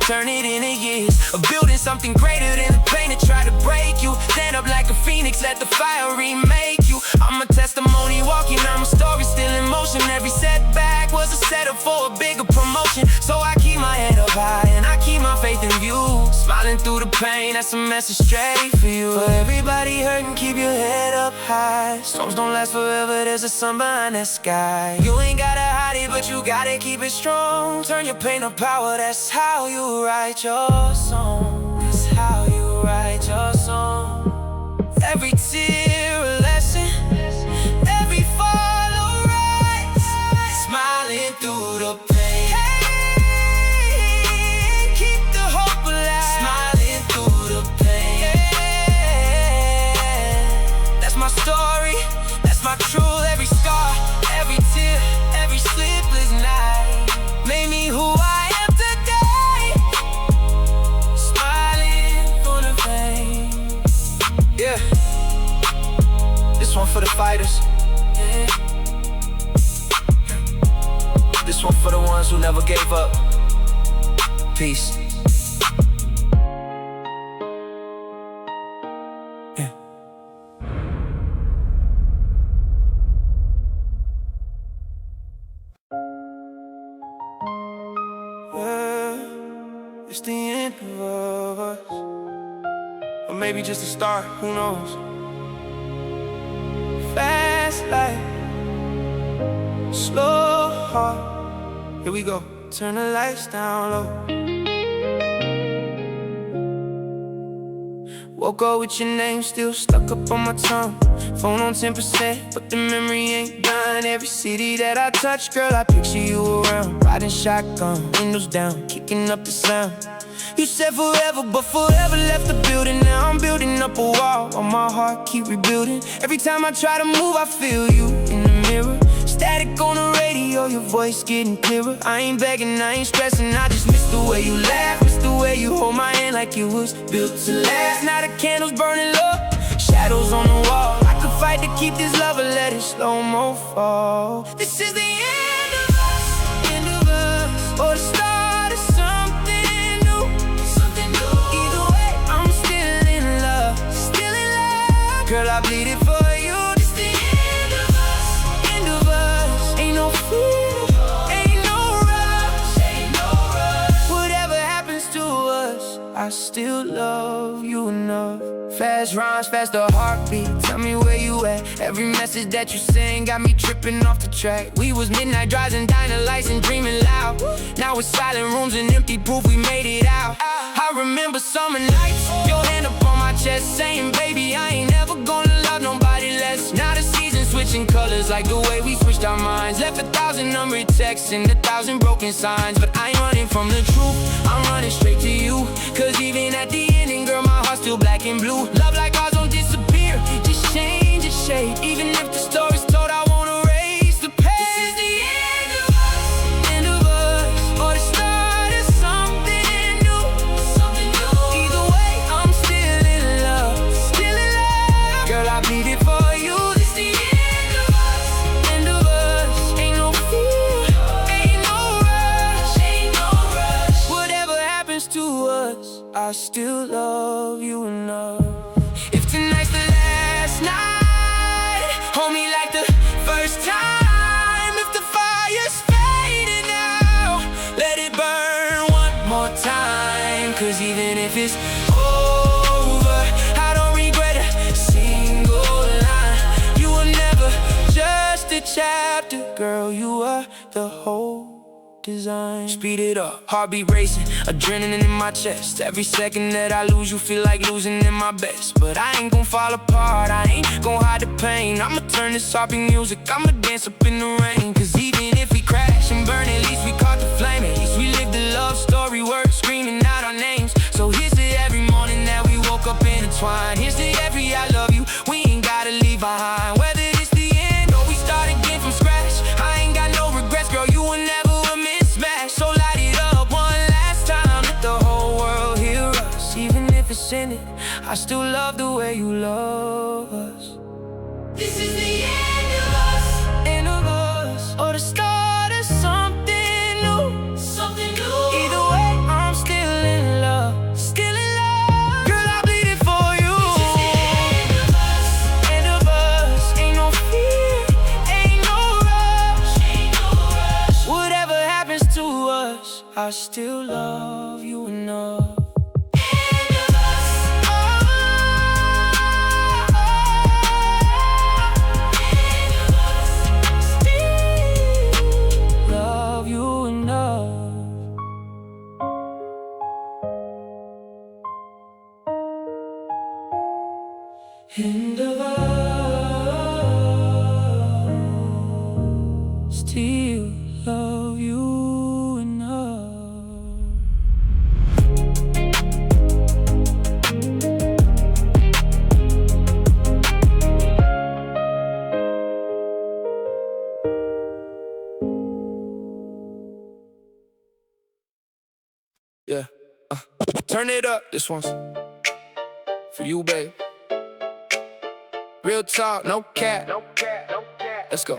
Speaker 1: turn it into years of building something greater than the pain that tried to break you. Stand up like a phoenix, let the fire remake you. I'm a testimony walking, I'm a story still in motion. Every setback was a setup for a bigger promotion. So I keep my head up high and I keep my faith in view. Smiling through the pain, that's a message straight for you. For everybody hurting, keep your head up high. Storms don't last forever, there's a sun behind that sky. You ain't gotta hide it, but you gotta keep it strong. Turn your pain to power, that's how you write your song. That's how you write your song. Every tear a lesson, every fall a rise. Smiling through the pain, hey, keep the hope alive. Smiling through the pain, yeah. That's my story, that's my truth. Every scar, every tear, every sleepless night made me who I am today. Smiling through the pain. Yeah. This one for the fighters. Yeah. This one for the ones who never gave up. Peace. Yeah. It's the end of us, or maybe just the start, who knows? Fast life, slow heart. Here we go. Turn the lights down low. Woke up with your name still stuck up on my tongue. Phone on 10%, but the memory ain't done. Every city that I touch, girl, I picture you around. Riding shotgun, windows down, kicking up the sound. You said forever, but forever left the building. Now I'm building up a wall on my heart, keep rebuilding. Every time I try to move, I feel you in the mirror. Static on the radio, your voice getting clearer. I ain't begging, I ain't stressing, I just miss the way you laugh. Miss the way you hold my hand like it was built to last. Now the candles burning low, shadows on the wall. I could fight to keep this love or let it slow-mo fall. This is the end of us, or the start of something new. Something new. Either way, I'm still in love, still in love. Girl, I bleed it for you. This the end of us, end of us. Ain't no fear, ain't no rush, ain't no rush. Whatever happens to us, I still love you enough. Fast rhymes, faster heartbeat, tell me where you at. Every message that you send got me tripping off the track. We was midnight drives and diner lights and dreaming loud. Now it's silent rooms and empty proof we made it out. I remember summer nights, your hand up on my chest, saying, baby, I ain't never gonna love nobody less. Now the seasons switching colors like the way we switched our minds. Left 1,000 numbered texts and 1,000 broken signs. But I ain't running from the truth, I'm running straight to you. Cause even at the ending, girl, my heart's still black and blue. Love like ours don't disappear, just change its shape. Even if the story's told, I won't erase the page. This is the end of us, or the start of something new. Something new. Either way, I'm still in love, still in love. Girl, I bleed it for you. This the end of us. Ain't no fear, ain't no rush, ain't no rush. Whatever happens to us, I still love you enough. If tonight's the last night, hold me like the first time. If the fire's fading now, let it burn one more time. Cause even if it's over, I don't regret a single line. You were never just a chapter, girl, you are the whole design. Speed it up, heartbeat racing, adrenaline in my chest. Every second that I lose, you feel like losing in my best. But I ain't gon' fall apart, I ain't gon' hide the pain. I'ma turn this heartbeat music, I'ma dance up in the rain. Cause even if we crash and burn, at least we caught the flame. At least we lived the love story, words screaming out our names. So here's to every morning that we woke up intertwined. Here's to every I love you, we ain't gotta leave behind. Whether it's the end or we start again from scratch, I ain't got no regrets, girl, you will never a mismatch. So light it up one last time, let the whole world hear us. Even if it's in it, I still love the way you love us. This is the end of us, or the start of something new. Something new. Either way, I'm still I still love you enough. End of us, still love you enough. Yeah, turn it up. This one's for you, babe. Real talk, no cap. Let's go.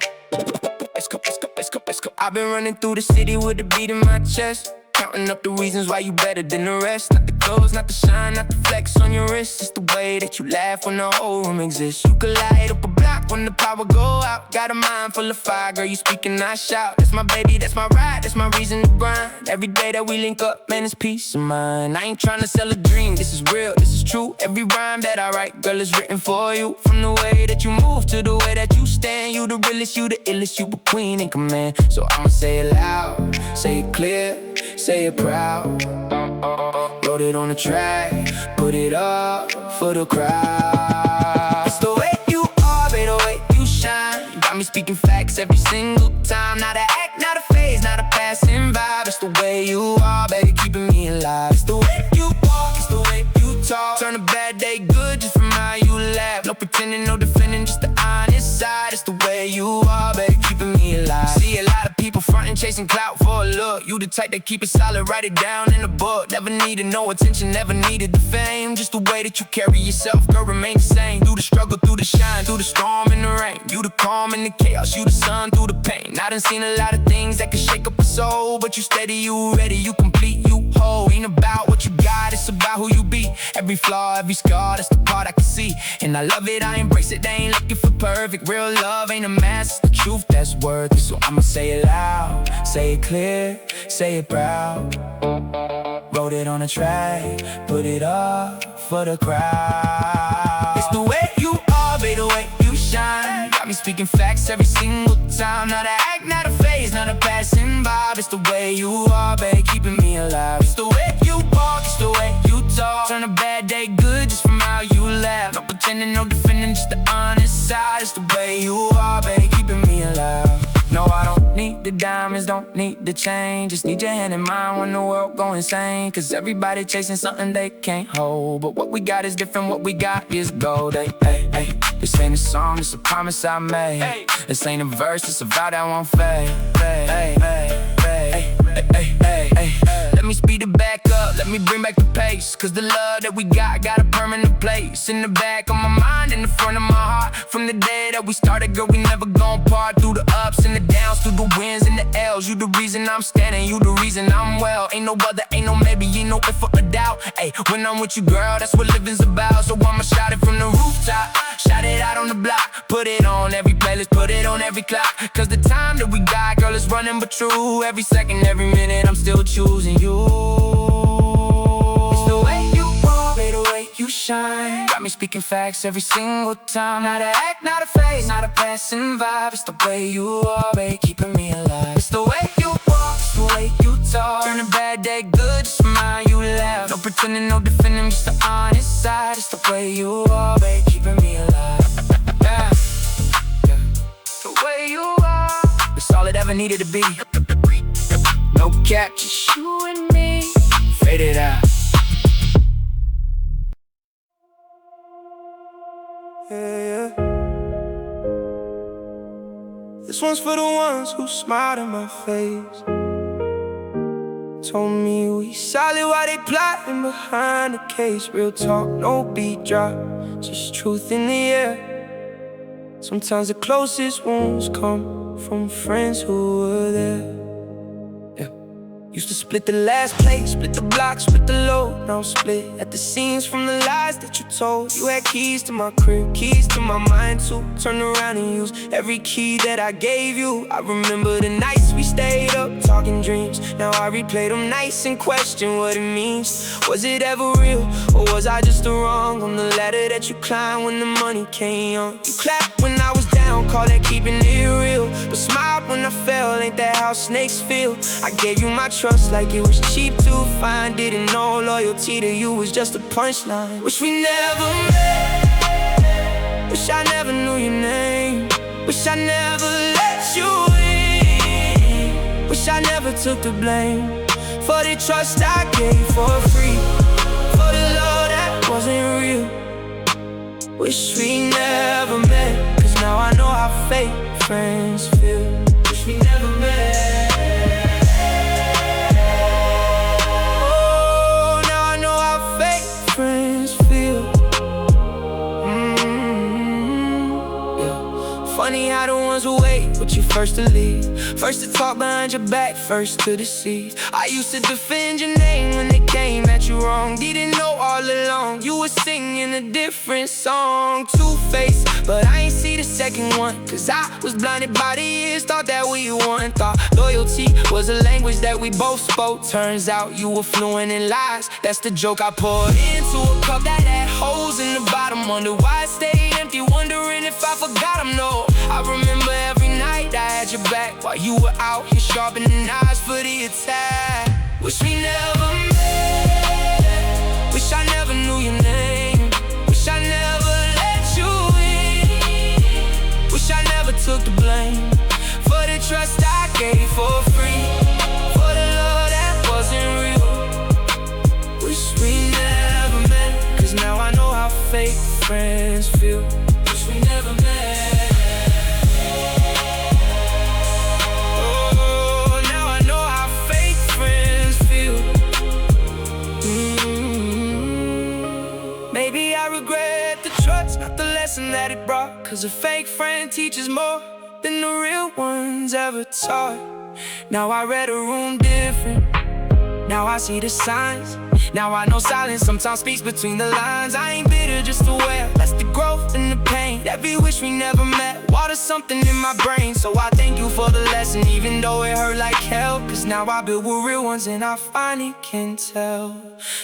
Speaker 1: I've been running through the city with a beat in my chest, counting up the reasons why you better than the rest. Not the clothes, not the shine, not the flex on your wrist. It's the way that you laugh when the whole room exists. You could light up a block when the power go out. Got a mind full of fire, girl, you speak and I shout. That's my baby, that's my ride, that's my reason to grind. Every day that we link up, man, it's peace of mind. I ain't tryna sell a dream, this is real, this is true. Every rhyme that I write, girl, is written for you. From the way that you move to the way that you stand, you the realest, you the illest, you a queen in command. So I'ma say it loud, say it clear, say it proud. Wrote it on the track, put it up for the crowd. It's the way you are, baby, the way you shine. You got me speaking facts every single time. Not an act, not a phase, not a passing vibe. It's the way you are, baby, keeping me alive. It's the way you walk, it's the way you talk. Turn a bad day good just from how you laugh. No pretending, no defending, just the honest side. It's the way you are, baby, keeping me alive. See a lot of people frontin', chasing clout for a look. You the type that keep it solid, write it down in a book. Never needed no attention, never needed the fame. Just the way that you carry yourself, girl, remain the same. Through the struggle, through the shine, through the storm and the rain. You the calm in the chaos, you the sun through the pain. I done seen a lot of things that can shake up a soul, but you steady, you ready, you complete, you whole. Ain't about what you got, it's about who you be. Every flaw, every scar, that's the part I can see. And I love it, I embrace it, they ain't looking for perfect. Real love ain't a mask, it's the truth that's worth it. So I'ma say it loud, say it clear, say it proud. Wrote it on a track, put it up for the crowd. It's the way you are, baby, the way you shine. Got me speaking facts every single time. Not an act, not a phase, not a passing vibe. It's the way you are, baby, keeping me alive. It's the way you walk, it's the way you talk. Turn a bad day good just from how you laugh. No pretending, no defending, just the honest side. It's the way you are, baby, keeping me alive. No, I don't need the diamonds, don't need the chain. Just need your hand in mine when the world go insane. Cause everybody chasing something they can't hold. But what we got is different, what we got is gold. Hey, hey, hey. This ain't a song, it's a promise I made. Hey. This ain't a verse, it's a vow that won't fade. Hey, hey, hey, hey, hey, hey, hey, hey. Let me speed it back up, let me bring back the pace. Cause the love that we got a permanent place. In the back of my mind, in the front of my heart. From the day that we started, girl, we never gon' part. Through the ups and the downs, through the wins and the L's. You the reason I'm standing, you the reason I'm well. Ain't no other, ain't no maybe, ain't no if or a doubt. Ay, when I'm with you, girl, that's what living's about. So I'ma shout it from the rooftop, shout it out on the block. Put it on every playlist, put it on every clock. Cause the time that we got, girl, is running but true. Every second, every minute, I'm still choosing you. It's the way you walk, the way you shine. Got me speaking facts every single time. Not an act, not a phase, not a passing vibe. It's the way you are, babe, keeping me alive. It's the way you walk, it's the way you talk. Turn a bad day good, just from how you laugh. No pretending, no defending, just the honest side. It's the way you are, babe, keeping me alive. Yeah, yeah. The way you are, it's all it ever needed to be. No cap, just you and me. Fade it out. Yeah, yeah. This one's for the ones who smiled in my face. Told me we solid while they plotting behind the case. Real talk, no beat drop, just truth in the air. Sometimes the closest wounds come from friends who were there. Used to split the last plate, split the block, split the load. Now I'm split at the seams from the lies that you told. You had keys to my crib, keys to my mind too. Turn around and use every key that I gave you. I remember the nights we stayed up, talking in dreams. Now I replay them nights and question what it means. Was it ever real, or was I just the wrong on the ladder that you climbed when the money came on? You clapped when I was down, call that keeping it real, but smiled when I fell, ain't that how snakes feel? I gave you my trust like it was cheap to find. Didn't know loyalty to you was just a punchline. Wish we never met, wish I never knew your name, wish I never let you in, wish I never took the blame for the trust I gave for free, for the love that wasn't real. Wish we never met, cause now I know how fake friends feel. Wish we never met. Oh, now I know how fake friends feel. Yeah. Funny how the ones who wait with you first to leave, first to talk behind your back, first to deceive. I used to defend your name when they came at you wrong. Didn't know all along you were singing a different song. Two-Faced, but I ain't see the second one, cause I was blinded by the years. Thought that we won, thought loyalty was a language that we both spoke. Turns out you were fluent in lies, that's the joke I poured into a cup that had holes in the bottom. Wonder why it stayed empty, wondering if I forgot them. No, I remember every night I had your back while you were out here sharpening knives for the attack. Wish we never met, wish I never knew your name, wish I never let you in, wish I never took the blame for the trust I gave for free, for the love that wasn't real. Wish we never met, cause now I know how fake friends feel. Wish we never met. Maybe I regret the trust, not the lesson that it brought, cause a fake friend teaches more than the real ones ever taught. Now I read a room different, now I see the signs. Now I know silence sometimes speaks between the lines. I ain't bitter, just aware, that's the growth and the pain. Every wish we never met watered something in my brain. So I thank you for the lesson, even though it hurt like hell, cause now I build with real ones and I finally can tell.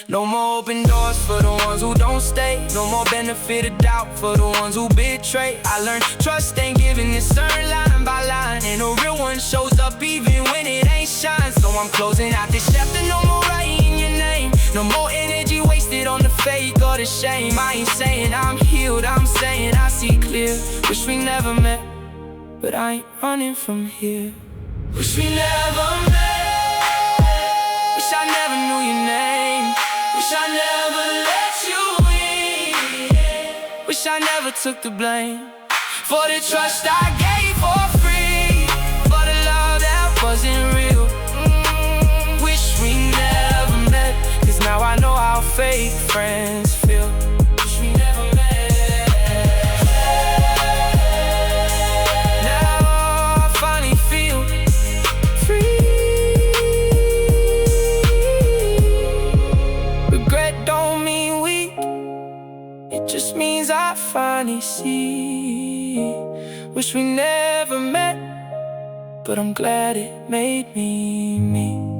Speaker 1: No more open doors for the ones who don't stay, no more benefit of doubt for the ones who betray. I learned trust ain't giving, it's earned line by line, and a real one shows up even when it ain't shine. So I'm closing out this chapter, no more writing your name, no more energy wasted on the fake or the shame. I ain't saying I'm healed, I'm saying I see clear. Wish we never met, but I ain't running from here. Wish we never met, wish I never knew your name, wish I never let you in, wish I never took the blame for the trust I gave for free, for the love that wasn't real. Wish we never met, cause now I know how fake friends feel. Wish we never met. Now I finally feel free. Regret don't mean weak, it just means I finally see. Wish we never met, but I'm glad it made me me.